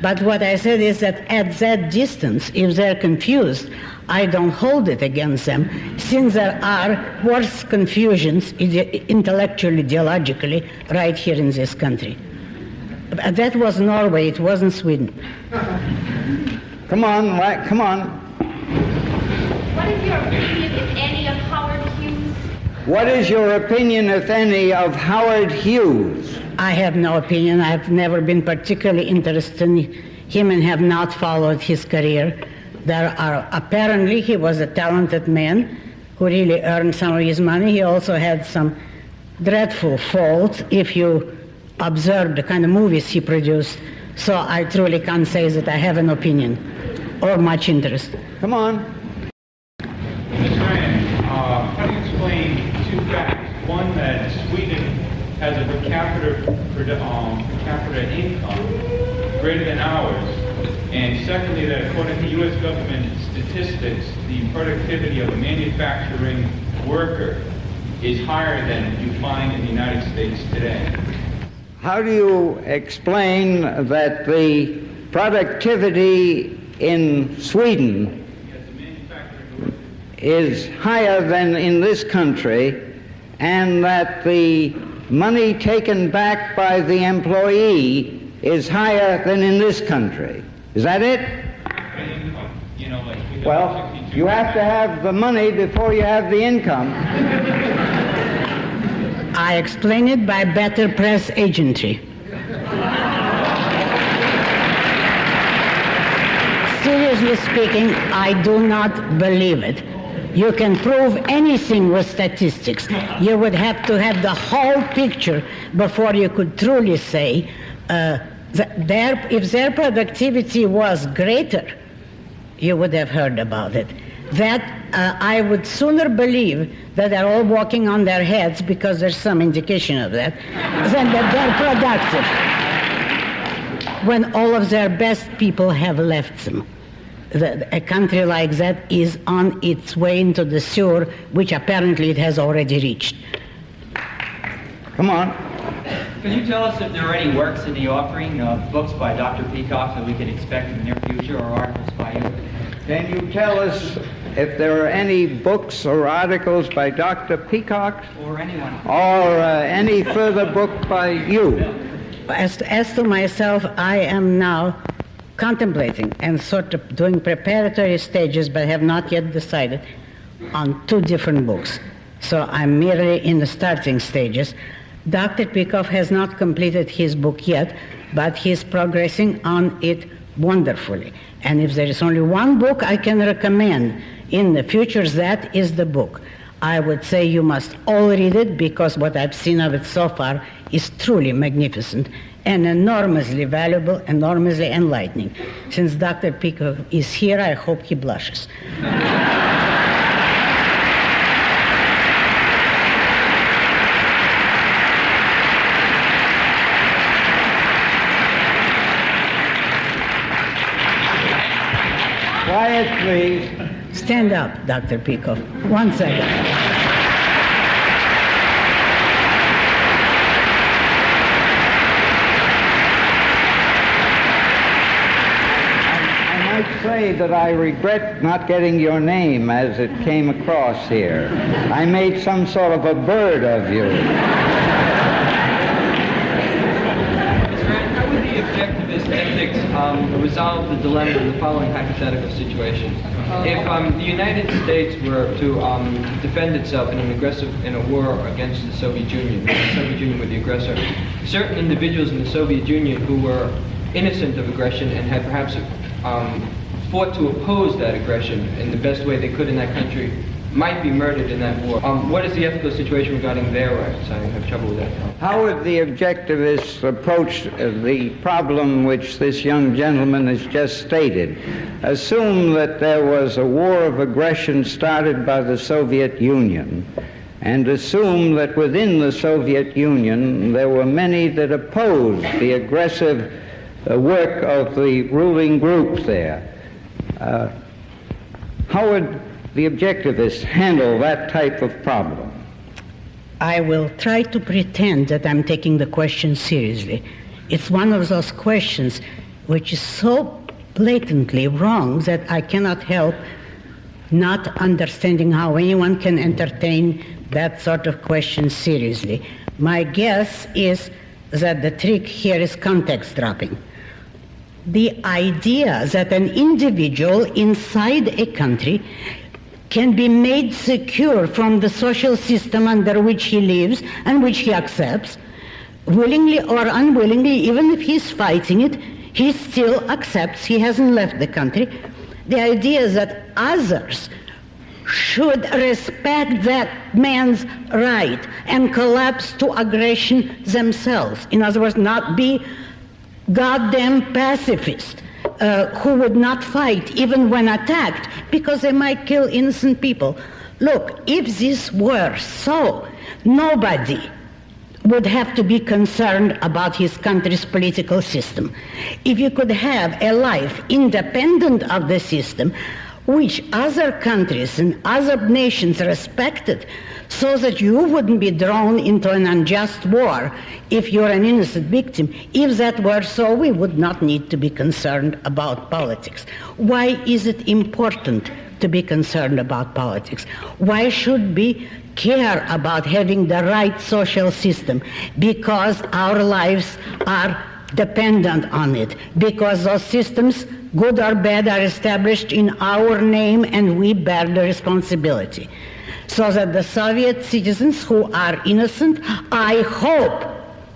but what I said is that at that distance, if they're confused, I don't hold it against them, since there are worse confusions intellectually, ideologically, right here in this country. That was Norway, it wasn't Sweden. Come on, come on. What is your opinion, if any, of Howard Hughes? What is your opinion, if any, of Howard Hughes? I have no opinion. I've never been particularly interested in him and have not followed his career. Apparently he was a talented man who really earned some of his money. He also had some dreadful faults if you observe the kind of movies he produced. So I truly can't say that I have an opinion or much interest. Come on. Ms. Ryan, how do you explain two facts? One, that Sweden has a per capita income greater than ours, and secondly, that according to U.S. government statistics, the productivity of a manufacturing worker is higher than you find in the United States today. How do you explain that the productivity in Sweden is higher than in this country, and that the money taken back by the employee is higher than in this country? Is that it? Well, you have to have the money before you have the income. I explain it by better press agentry. Seriously speaking, I do not believe it. You can prove anything with statistics. You would have to have the whole picture before you could truly say if their productivity was greater, you would have heard about it. That I would sooner believe that they're all walking on their heads, because there's some indication of that, than that they're productive when all of their best people have left them. A country like that is on its way into the sewer, which apparently it has already reached. Come on. Can you tell us if there are any works in the offering of books by Dr. Peacock that we can expect in the near future, or articles by you? Can you tell us if there are any books or articles by Dr. Peacock? Or anyone? Or any further book by you? As to myself, I am now contemplating and sort of doing preparatory stages, but have not yet decided on two different books. So I'm merely in the starting stages. Dr. Peikoff has not completed his book yet, but he's progressing on it wonderfully. And if there is only one book I can recommend in the future, that is the book. I would say you must all read it, because what I've seen of it so far is truly magnificent and enormously valuable, enormously enlightening. Since Dr. Peikoff is here, I hope he blushes. Quiet, please. Stand up, Dr. Peikoff. 1 second. I might say that I regret not getting your name as it came across here. I made some sort of a bird of you. How would the objectivist ethics resolve the dilemma in the following hypothetical situation? If the United States were to defend itself in a war against the Soviet Union, the Soviet Union were the aggressor, certain individuals in the Soviet Union who were innocent of aggression and had perhaps fought to oppose that aggression in the best way they could in that country might be murdered in that war. What is the ethical situation regarding their rights? I have trouble with that. How would the objectivists approach the problem which this young gentleman has just stated? Assume that there was a war of aggression started by the Soviet Union, and assume that within the Soviet Union there were many that opposed the aggressive work of the ruling group there. How would the objectivists handle that type of problem? I will try to pretend that I'm taking the question seriously. It's one of those questions which is so blatantly wrong that I cannot help not understanding how anyone can entertain that sort of question seriously. My guess is that the trick here is context dropping. The idea that an individual inside a country can be made secure from the social system under which he lives and which he accepts, willingly or unwillingly, even if he's fighting it, he still accepts he hasn't left the country. The idea that others should respect that man's right and collapse to aggression themselves. In other words, not be goddamn pacifists who would not fight even when attacked because they might kill innocent people. Look, if this were so, nobody would have to be concerned about his country's political system. If you could have a life independent of the system, which other countries and other nations respected, so that you wouldn't be drawn into an unjust war if you're an innocent victim. If that were so, we would not need to be concerned about politics. Why is it important to be concerned about politics? Why should we care about having the right social system? Because our lives are dependent on it, because those systems, good or bad, are established in our name and we bear the responsibility. So that the Soviet citizens who are innocent, I hope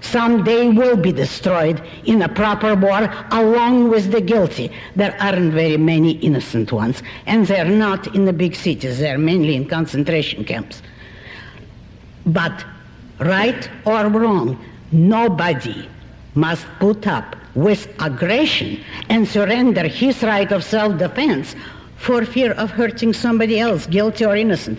someday will be destroyed in a proper war along with the guilty. There aren't very many innocent ones, and they're not in the big cities, they're mainly in concentration camps. But right or wrong, nobody must put up with aggression and surrender his right of self-defense for fear of hurting somebody else, guilty or innocent.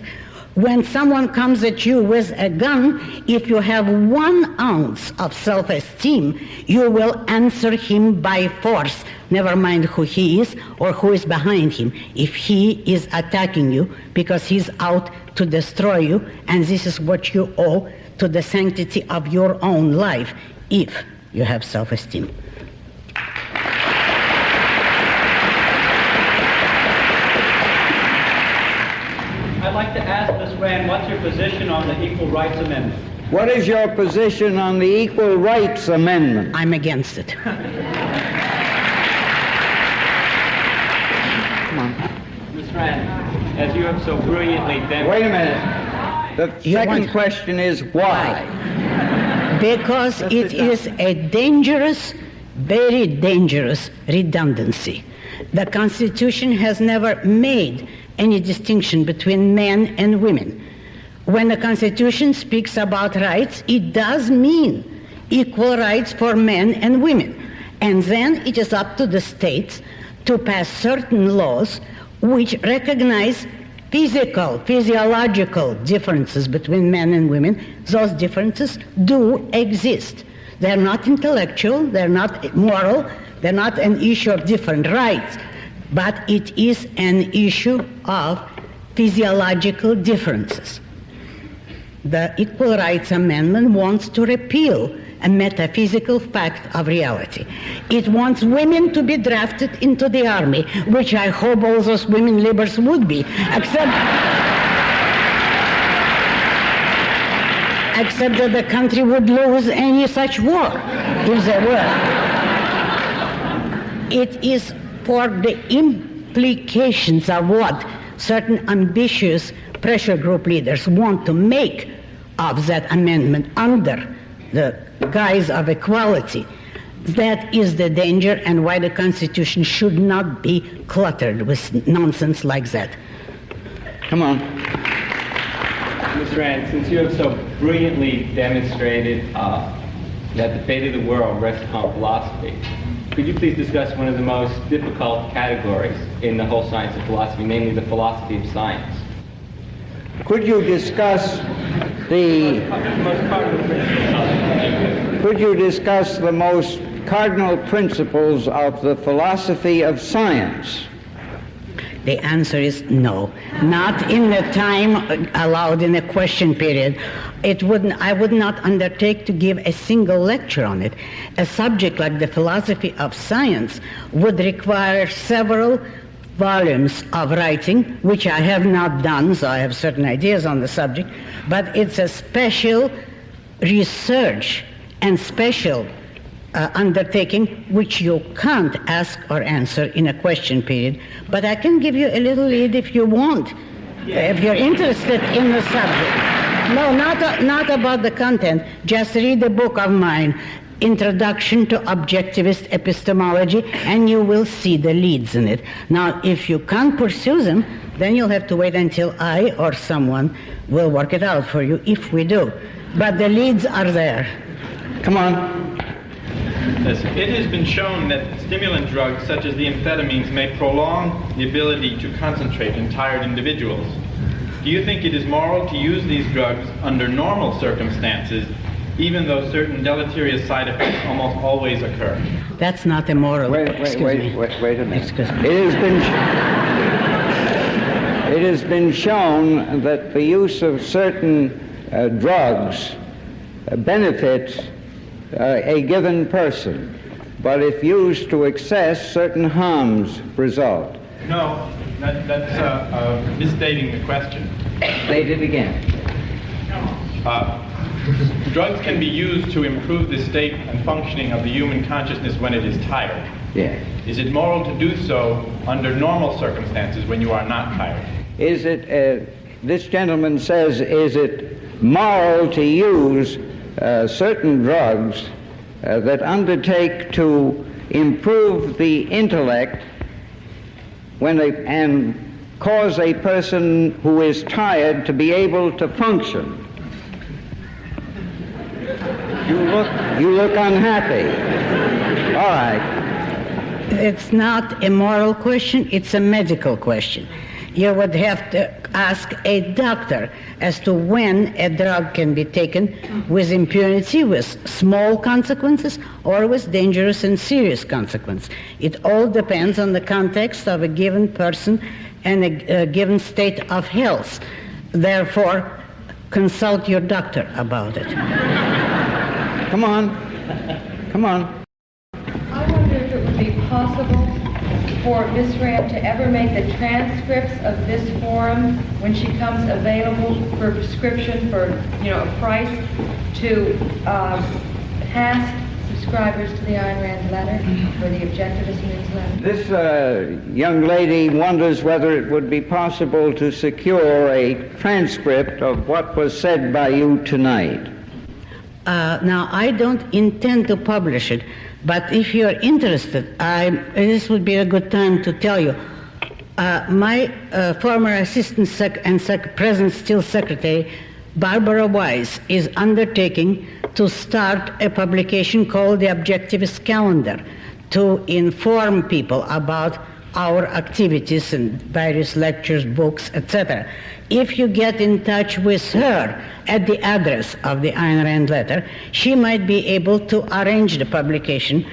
When someone comes at you with a gun, if you have 1 ounce of self-esteem, you will answer him by force, never mind who he is or who is behind him, if he is attacking you because he's out to destroy you, and this is what you owe to the sanctity of your own life, if you have self-esteem. I'd like to ask Ms. Rand, what's your position on the Equal Rights Amendment? What is your position on the Equal Rights Amendment? I'm against it. Come on. Ms. Rand, as you have so brilliantly Wait a minute. The second question is why? Because it is a dangerous, very dangerous redundancy. The Constitution has never made any distinction between men and women. When the Constitution speaks about rights, it does mean equal rights for men and women. And then it is up to the states to pass certain laws which recognize physiological differences between men and women. Those differences do exist. They're not intellectual, they're not moral, they're not an issue of different rights, but it is an issue of physiological differences. The Equal Rights Amendment wants to repeal a metaphysical fact of reality. It wants women to be drafted into the army, which I hope all those women libers would be, except that the country would lose any such war, if there were. It is for the implications of what certain ambitious pressure group leaders want to make of that amendment under the guise of equality. That is the danger, and why the Constitution should not be cluttered with nonsense like that. Come on. Ms. Rand, since you have so brilliantly demonstrated that the fate of the world rests upon philosophy, could you please discuss one of the most difficult categories in the whole science of philosophy, namely the philosophy of science? Could you discuss the most cardinal principles of the philosophy of science? The answer is no. Not in the time allowed in the question period. I would not undertake to give a single lecture on it. A subject like the philosophy of science would require several volumes of writing, which I have not done, so I have certain ideas on the subject, but it's a special research and special undertaking which you can't ask or answer in a question period. But I can give you a little lead if you want, if you're interested in the subject. No, not about the content. Just read a book of mine, Introduction to Objectivist Epistemology, and you will see the leads in it. Now, if you can't pursue them, then you'll have to wait until I or someone will work it out for you, if we do. But the leads are there. Come on. Yes, it has been shown that stimulant drugs such as the amphetamines may prolong the ability to concentrate in tired individuals. Do you think it is moral to use these drugs under normal circumstances, even though certain deleterious side effects almost always occur? That's not immoral. Wait a minute. Excuse me. It has been shown that the use of certain drugs benefits a given person, but if used to excess, certain harms result. No, that's misstating the question. State it again. Drugs can be used to improve the state and functioning of the human consciousness when it is tired. Yes. Is it moral to do so under normal circumstances when you are not tired? Is it, this gentleman says, is it moral to use certain drugs that undertake to improve the intellect and cause a person who is tired to be able to function? You look unhappy. All right. It's not a moral question, it's a medical question. You would have to ask a doctor as to when a drug can be taken with impunity, with small consequences, or with dangerous and serious consequences. It all depends on the context of a given person and a given state of health. Therefore, consult your doctor about it. Come on. Come on. I wonder if it would be possible for Ms. Rand to ever make the transcripts of this forum, when she comes available for prescription for, a price, to past subscribers to the Ayn Rand letter, or the Objectivist newsletter. This young lady wonders whether it would be possible to secure a transcript of what was said by you tonight. Now, I don't intend to publish it, but if you're interested, this would be a good time to tell you. My former assistant present still secretary, Barbara Wise, is undertaking to start a publication called the Objectivist Calendar to inform people about our activities and various lectures, books, etc. If you get in touch with her at the address of the Ayn Rand letter, she might be able to arrange the publication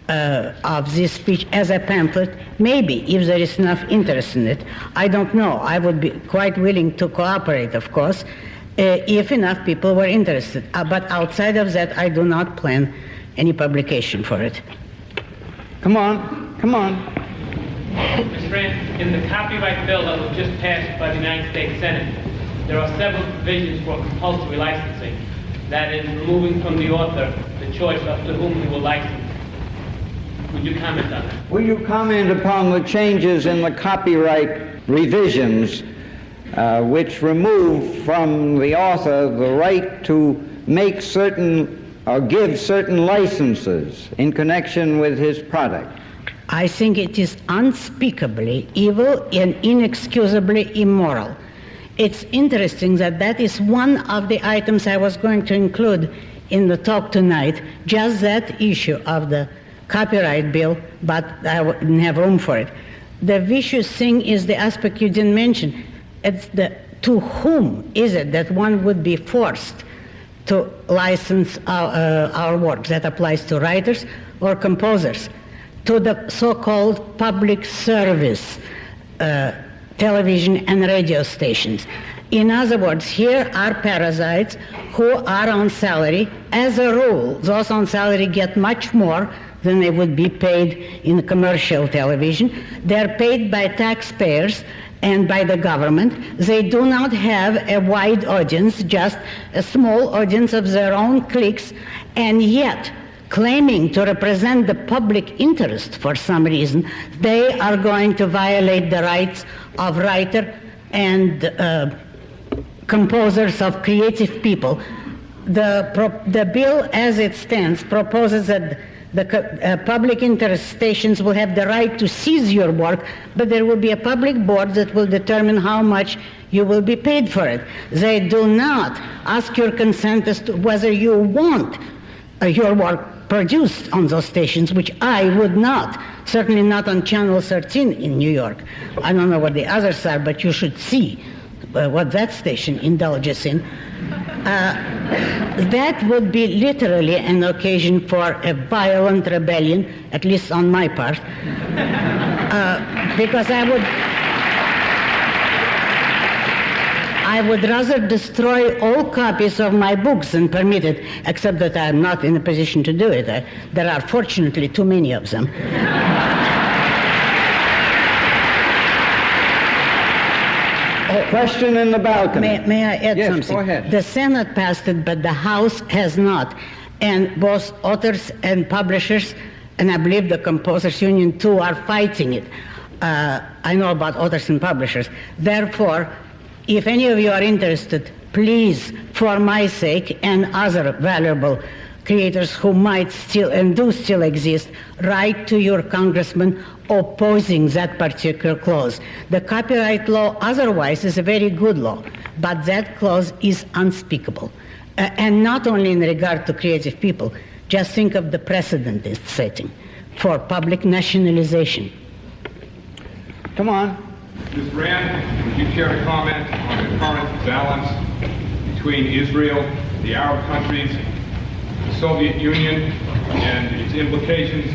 of this speech as a pamphlet, maybe, if there is enough interest in it. I don't know. I would be quite willing to cooperate, of course, if enough people were interested. But outside of that, I do not plan any publication for it. Come on, come on. Mr. Rand, in the copyright bill that was just passed by the United States Senate, there are several provisions for compulsory licensing. That is, removing from the author the choice of to whom he will license. Would you comment on that? Will you comment upon the changes in the copyright revisions which remove from the author the right to make certain or give certain licenses in connection with his product? I think it is unspeakably evil and inexcusably immoral. It's interesting that that is one of the items I was going to include in the talk tonight, just that issue of the copyright bill, but I didn't have room for it. The vicious thing is the aspect you didn't mention. It's to whom is it that one would be forced to license our works? That applies to writers or composers. To the so-called public service television and radio stations. In other words, here are parasites who are on salary. As a rule, those on salary get much more than they would be paid in commercial television. They're paid by taxpayers and by the government. They do not have a wide audience, just a small audience of their own cliques, and yet, claiming to represent the public interest for some reason, they are going to violate the rights of writer and composers, of creative people. The bill as it stands proposes that the public interest stations will have the right to seize your work, but there will be a public board that will determine how much you will be paid for it. They do not ask your consent as to whether you want your work produced on those stations, which I would not, certainly not on Channel 13 in New York. I don't know what the others are, but you should see what that station indulges in. That would be literally an occasion for a violent rebellion, at least on my part, because I would rather destroy all copies of my books than permit it, except that I am not in a position to do it. There are fortunately too many of them. Question in the balcony. May I add something? Yes, go ahead. The Senate passed it, but the House has not. And both authors and publishers, and I believe the Composers Union too, are fighting it. I know about authors and publishers. Therefore, if any of you are interested, please, for my sake and other valuable creators who might still and do still exist, write to your congressman opposing that particular clause. The copyright law otherwise is a very good law, but that clause is unspeakable. And not only in regard to creative people, just think of the precedent it's setting for public nationalization. Come on. Ms. Rand, would you care to comment on the current balance between Israel, the Arab countries, the Soviet Union, and its implications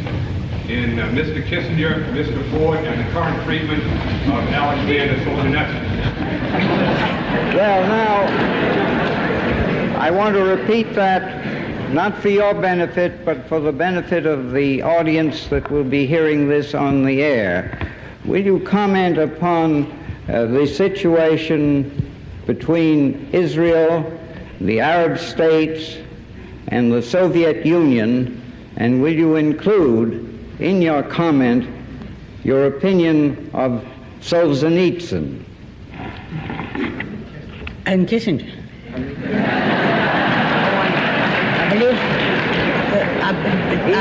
in Mr. Kissinger, Mr. Ford, and the current treatment of Alexander Solzhenitsyn? Well, now, I want to repeat that, not for your benefit, but for the benefit of the audience that will be hearing this on the air. Will you comment upon the situation between Israel, the Arab states, and the Soviet Union, and will you include in your comment your opinion of Solzhenitsyn? And Kissinger. I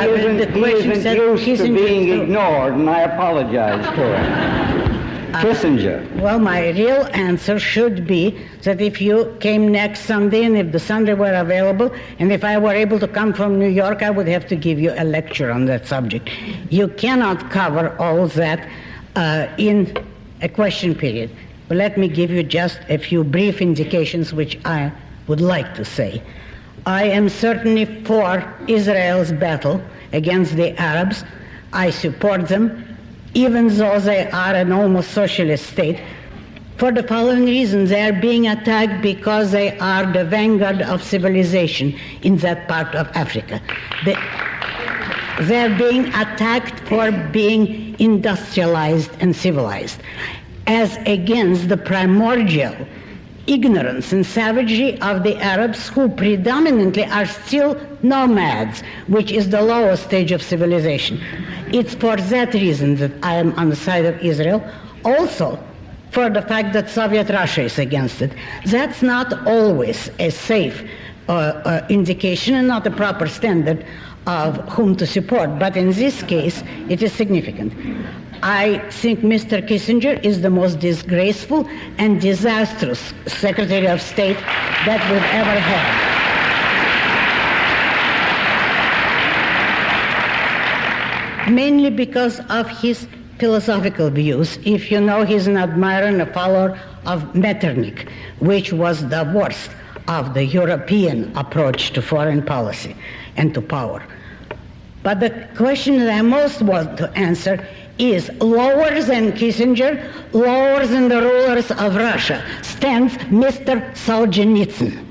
believe the question He said isn't used to being Kissinger. ignored, and I apologize to him. Kissinger. Well, my real answer should be that if you came next Sunday and if the Sunday were available and if I were able to come from New York, I would have to give you a lecture on that subject. You cannot cover all that in a question period. But let me give you just a few brief indications which I would like to say. I am certainly for Israel's battle against the Arabs. I support them, even though they are an almost socialist state, for the following reasons. They are being attacked because they are the vanguard of civilization in that part of Africa. They're being attacked for being industrialized and civilized, as against the primordial ignorance and savagery of the Arabs, who predominantly are still nomads, which is the lowest stage of civilization. It's for that reason that I am on the side of Israel. Also, for the fact that Soviet Russia is against it. That's not always a safe indication and not a proper standard of whom to support, but in this case, it is significant. I think Mr. Kissinger is the most disgraceful and disastrous Secretary of State that we've ever had. Mainly because of his philosophical views. If you know, he's an admirer and a follower of Metternich, which was the worst of the European approach to foreign policy and to power. But the question that I most want to answer is, lower than Kissinger, lower than the rulers of Russia, stands Mr. Solzhenitsyn.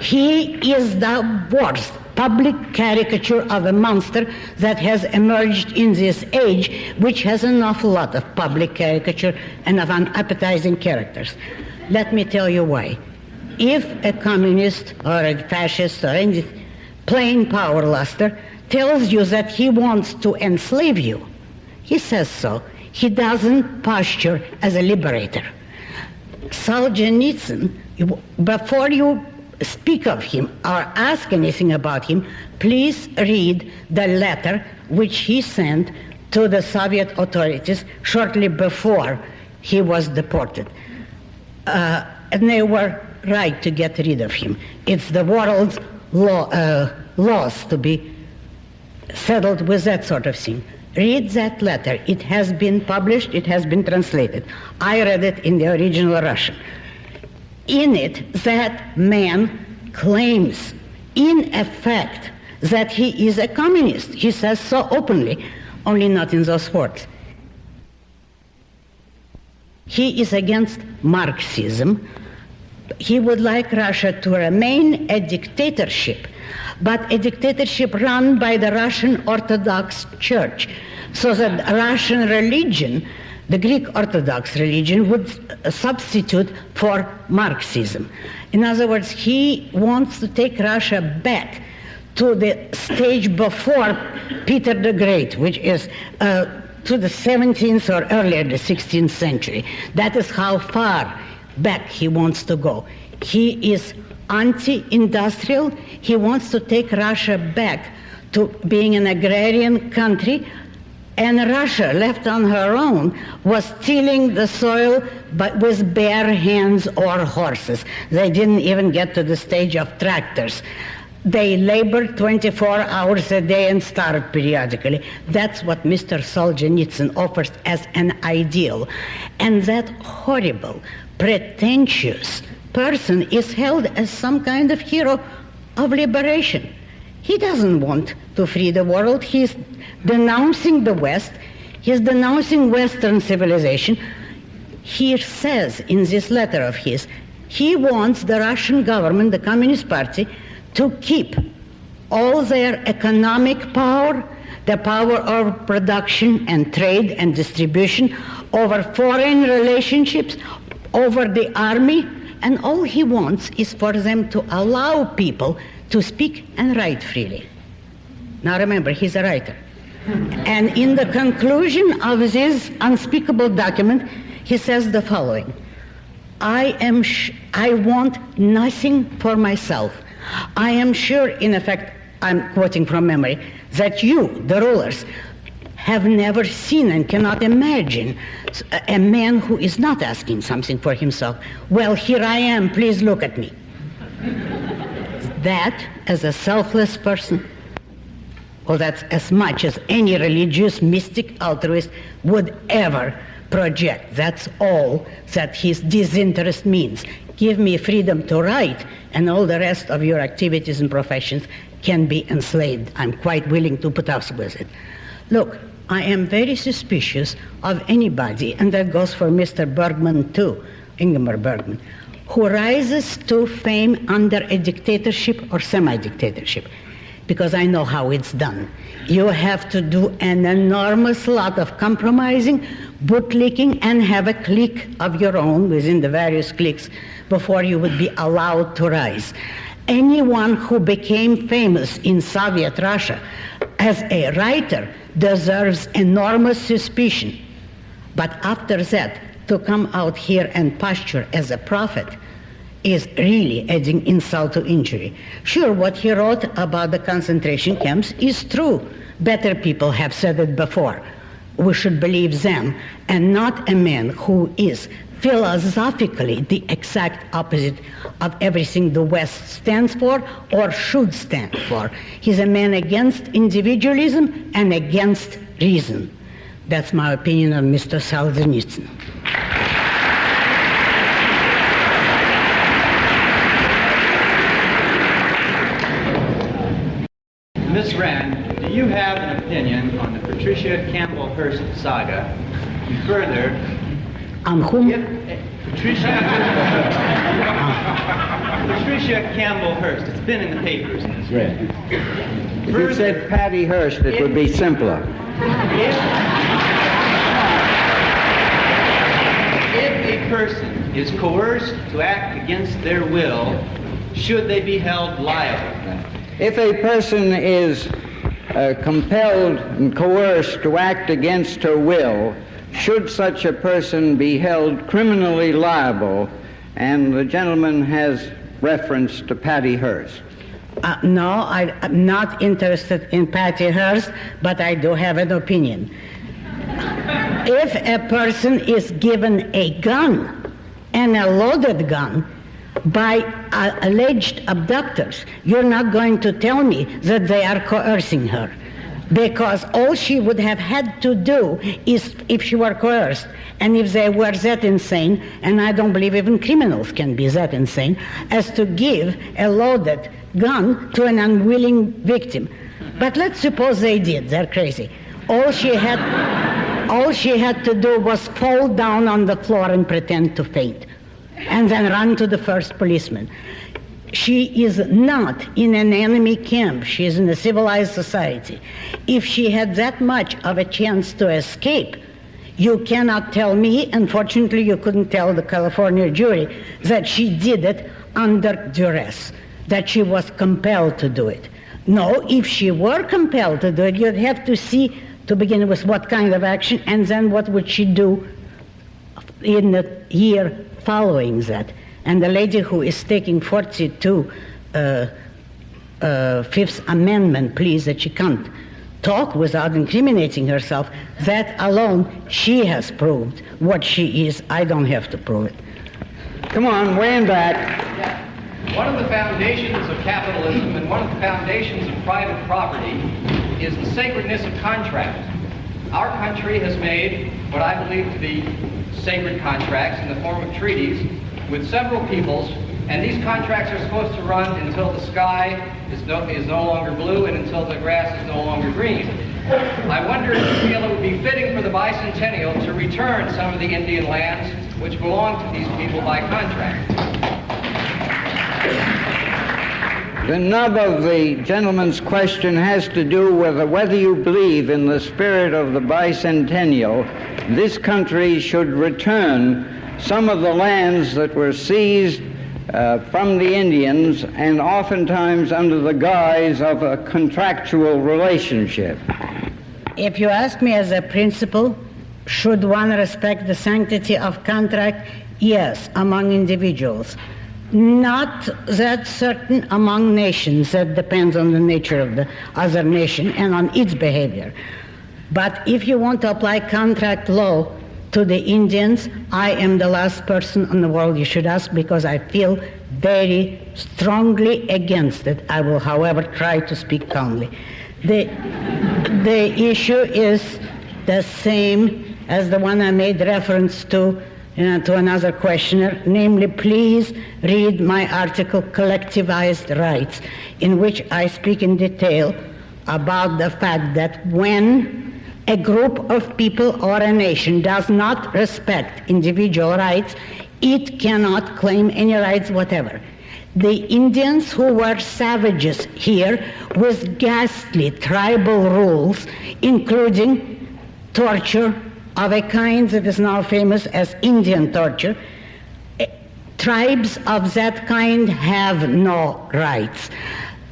He is the worst public caricature of a monster that has emerged in this age, which has an awful lot of public caricature and of unappetizing characters. Let me tell you why. If a communist or a fascist or any plain power luster tells you that he wants to enslave you, he says so. He doesn't posture as a liberator. Solzhenitsyn, before you speak of him or ask anything about him, please read the letter which he sent to the Soviet authorities shortly before he was deported. And they were right to get rid of him. It's the world's laws to be settled with that sort of thing. Read that letter. It has been published, it has been translated. I read it in the original Russian. In it, that man claims, in effect, that he is a communist. He says so openly, only not in those words. He is against Marxism. He would like Russia to remain a dictatorship, but a dictatorship run by the Russian Orthodox Church, so that Russian religion, the Greek Orthodox religion, would substitute for Marxism. In other words, he wants to take Russia back to the stage before Peter the Great, which is to the 17th or earlier, the 16th century. That is how far back he wants to go. He is anti-industrial. He wants to take Russia back to being an agrarian country, and Russia, left on her own, was tilling the soil with bare hands or horses. They didn't even get to the stage of tractors. They labored 24 hours a day and starved periodically. That's what Mr. Solzhenitsyn offers as an ideal. And that horrible, pretentious person is held as some kind of hero of liberation. He doesn't want to free the world. He's denouncing the West. He's denouncing Western civilization. He says in this letter of his, he wants the Russian government, the Communist Party, to keep all their economic power, the power of production and trade and distribution, over foreign relationships, over the army, and all he wants is for them to allow people to speak and write freely. Now remember, he's a writer. And in the conclusion of this unspeakable document, he says the following: I want nothing for myself. I am sure, in effect, I'm quoting from memory, that you, the rulers, have never seen and cannot imagine a man who is not asking something for himself. Well, here I am, please look at me. That, as a selfless person, well, that's as much as any religious, mystic altruist would ever project. That's all that his disinterest means. Give me freedom to write, and all the rest of your activities and professions can be enslaved. I'm quite willing to put up with it. Look, I am very suspicious of anybody, and that goes for Mr. Bergman too, Ingmar Bergman, who rises to fame under a dictatorship or semi-dictatorship, because I know how it's done. You have to do an enormous lot of compromising, bootlicking, and have a clique of your own within the various cliques before you would be allowed to rise. Anyone who became famous in Soviet Russia as a writer deserves enormous suspicion. But after that, to come out here and posture as a prophet is really adding insult to injury. Sure, what he wrote about the concentration camps is true. Better people have said it before. We should believe them, and not a man who is philosophically the exact opposite of everything the West stands for or should stand for. He's a man against individualism and against reason. That's my opinion of Mr. Solzhenitsyn. Ms. Rand, do you have an opinion on the Patricia Campbell Hearst saga? And further, on whom? Patricia Campbell Hearst. It's been in the papers. Ms. Rand. If you said Patty Hearst, it would be simpler. If a person is coerced to act against their will, should they be held liable? If a person is compelled and coerced to act against her will, should such a person be held criminally liable? And the gentleman has reference to Patty Hearst. No, I'm not interested in Patty Hearst, but I do have an opinion. If a person is given a gun, and a loaded gun, by alleged abductors, you're not going to tell me that they are coercing her. Because all she would have had to do is, if she were coerced, and if they were that insane, and I don't believe even criminals can be that insane, as to give a loaded gun to an unwilling victim. But let's suppose they did. They're crazy. All she had to do was fall down on the floor and pretend to faint, and then run to the first policeman. She is not in an enemy camp. She is in a civilized society. If she had that much of a chance to escape, you cannot tell me, unfortunately you couldn't tell the California jury, that she did it under duress, that she was compelled to do it. No, if she were compelled to do it, you'd have to see, to begin with, what kind of action, and then what would she do in the year following that. And the lady who is taking 42 Fifth Amendment pleas that she can't talk without incriminating herself, that alone she has proved what she is. I don't have to prove it. Come on, way in back. Yeah. One of the foundations of capitalism and one of the foundations of private property is the sacredness of contract. Our country has made what I believe to be sacred contracts in the form of treaties with several peoples, and these contracts are supposed to run until the sky is no longer blue and until the grass is no longer green. I wonder if you feel it would be fitting for the bicentennial to return some of the Indian lands which belong to these people by contract. The nub of the gentleman's question has to do with whether you believe in the spirit of the bicentennial, this country should return some of the lands that were seized from the Indians, and oftentimes under the guise of a contractual relationship. If you ask me as a principle, should one respect the sanctity of contract? Yes, among individuals. Not that certain among nations. That depends on the nature of the other nation and on its behavior. But if you want to apply contract law to the Indians, I am the last person in the world you should ask, because I feel very strongly against it. I will, however, try to speak calmly. The issue is the same as the one I made reference to another questioner, namely, please read my article, Collectivized Rights, in which I speak in detail about the fact that when a group of people or a nation does not respect individual rights, it cannot claim any rights whatever. The Indians, who were savages here with ghastly tribal rules, including torture of a kind that is now famous as Indian torture, tribes of that kind have no rights.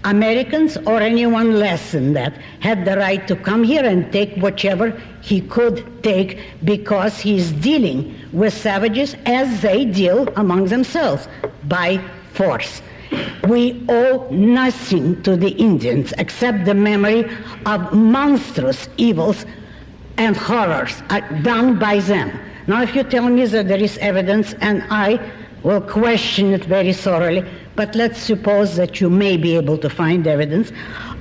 Americans or anyone less than that had the right to come here and take whichever he could take, because he's dealing with savages as they deal among themselves, by force. We owe nothing to the Indians except the memory of monstrous evils and horrors done by them. Now, if you tell me that there is evidence, and I will question it very thoroughly, but let's suppose that you may be able to find evidence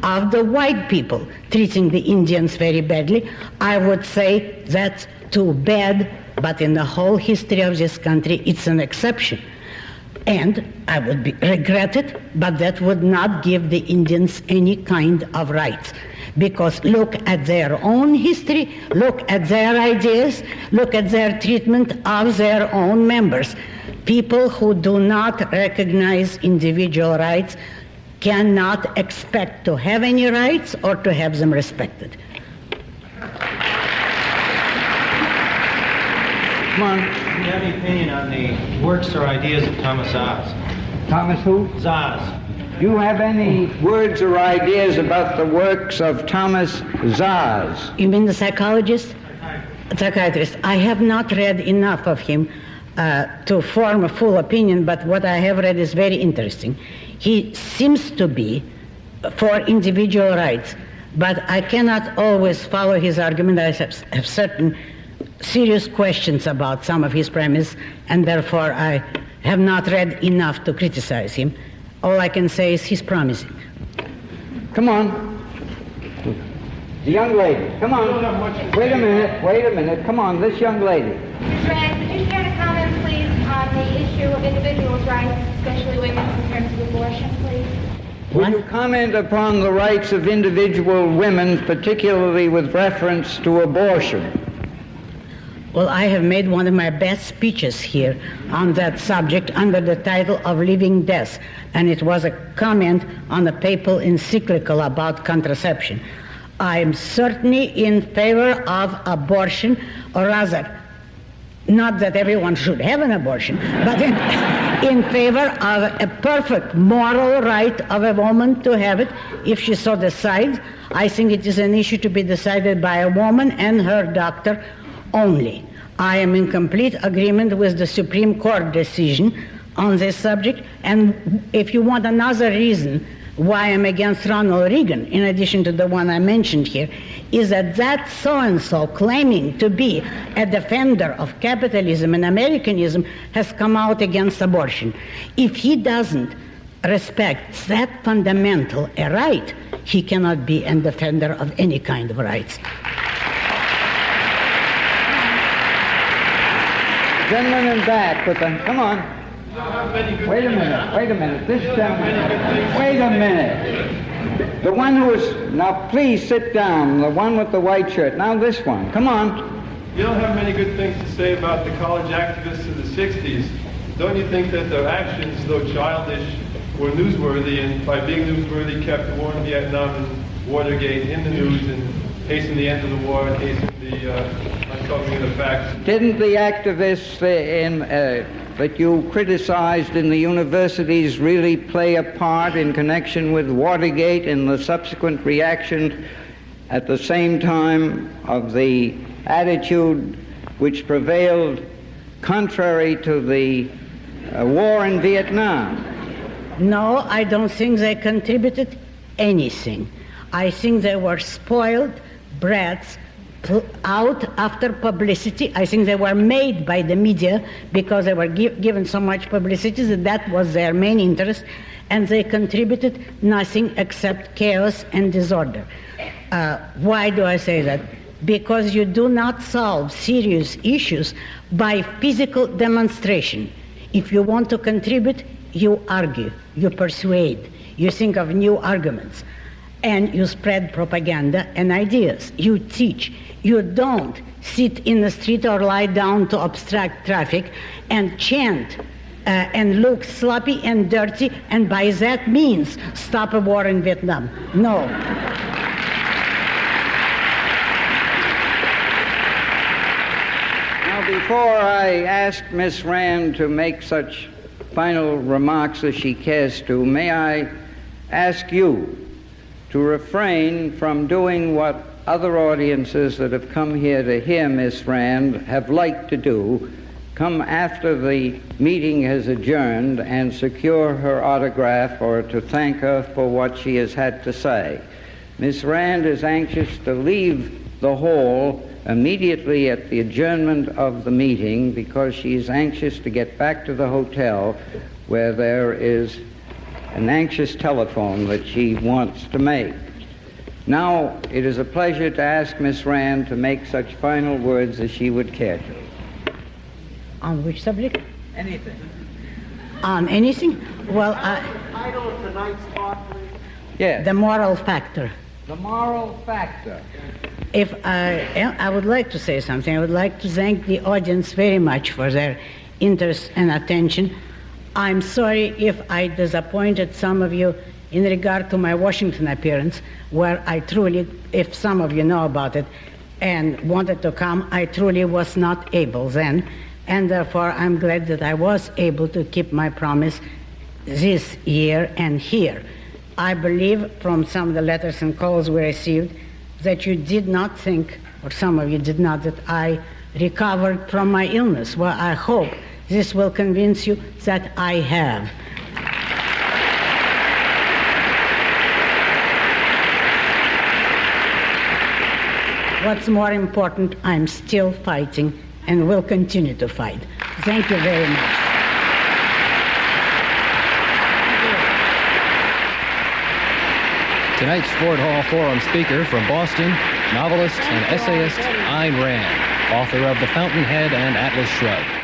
of the white people treating the Indians very badly, I would say that's too bad, but in the whole history of this country, it's an exception. And I would regret it, but that would not give the Indians any kind of rights. Because look at their own history, look at their ideas, look at their treatment of their own members. People who do not recognize individual rights cannot expect to have any rights or to have them respected. Come on. Do you have any opinion on the works or ideas of Thomas Szasz? Thomas who? Szasz. Do you have any words or ideas about the works of Thomas Szasz? You mean the psychologist? Psychiatrist. I have not read enough of him to form a full opinion, but what I have read is very interesting. He seems to be for individual rights, but I cannot always follow his argument. I have certain serious questions about some of his premise, and therefore I have not read enough to criticize him. All I can say is he's promising. Come on. The young lady. Come on. Wait a minute. Come on, this young lady. Mr. Rand, could you care to comment, please, on the issue of individuals' rights, especially women's, in terms of abortion, please? Will you comment upon the rights of individual women, particularly with reference to abortion? Well, I have made one of my best speeches here on that subject under the title of Living Death, and it was a comment on the papal encyclical about contraception. I am certainly in favor of abortion, or rather, not that everyone should have an abortion, but in favor of a perfect moral right of a woman to have it if she so decides. I think it is an issue to be decided by a woman and her doctor only. I am in complete agreement with the Supreme Court decision on this subject, and if you want another reason why I'm against Ronald Reagan, in addition to the one I mentioned here, is that so-and-so claiming to be a defender of capitalism and Americanism has come out against abortion. If he doesn't respect that fundamental a right, he cannot be a defender of any kind of rights. Gentleman in back with the, come on. Wait a minute. This gentleman, wait a minute. The one who is, now please sit down, the one with the white shirt. Now this one, come on. You don't have many good things to say about the college activists in the 60s. Don't you think that their actions, though childish, were newsworthy, and by being newsworthy kept the war in Vietnam and Watergate in the news and hastened the end of the war and hastened the uncovering of the facts? Didn't the activists that you criticized in the universities really play a part in connection with Watergate and the subsequent reaction at the same time of the attitude which prevailed contrary to the war in Vietnam? No, I don't think they contributed anything. I think they were spoiled brats out after publicity. I think they were made by the media because they were given so much publicity that was their main interest, and they contributed nothing except chaos and disorder. Why do I say that? Because you do not solve serious issues by physical demonstration. If you want to contribute, you argue, you persuade, you think of new arguments, and you spread propaganda and ideas. You teach. You don't sit in the street or lie down to obstruct traffic and chant and look sloppy and dirty, and by that means stop a war in Vietnam. No. Now, before I ask Miss Rand to make such final remarks as she cares to, may I ask you to refrain from doing what other audiences that have come here to hear Miss Rand have liked to do, come after the meeting has adjourned and secure her autograph or to thank her for what she has had to say. Miss Rand is anxious to leave the hall immediately at the adjournment of the meeting because she is anxious to get back to the hotel where there is an anxious telephone that she wants to make. Now, it is a pleasure to ask Miss Rand to make such final words as she would care to. On which subject? Anything. On anything? Well, Title of tonight's talk, please. Yes. The moral factor. The moral factor. If I would like to say something, I would like to thank the audience very much for their interest and attention. I'm sorry if I disappointed some of you in regard to my Washington appearance, where I truly, if some of you know about it and wanted to come, I truly was not able then, and therefore I'm glad that I was able to keep my promise this year and here. I believe from some of the letters and calls we received that you did not think, or some of you did not, that I recovered from my illness. Well, I hope this will convince you that I have. What's more important, I'm still fighting and will continue to fight. Thank you very much. Tonight's Ford Hall Forum speaker from Boston, novelist and essayist Ayn Rand, author of The Fountainhead and Atlas Shrugged.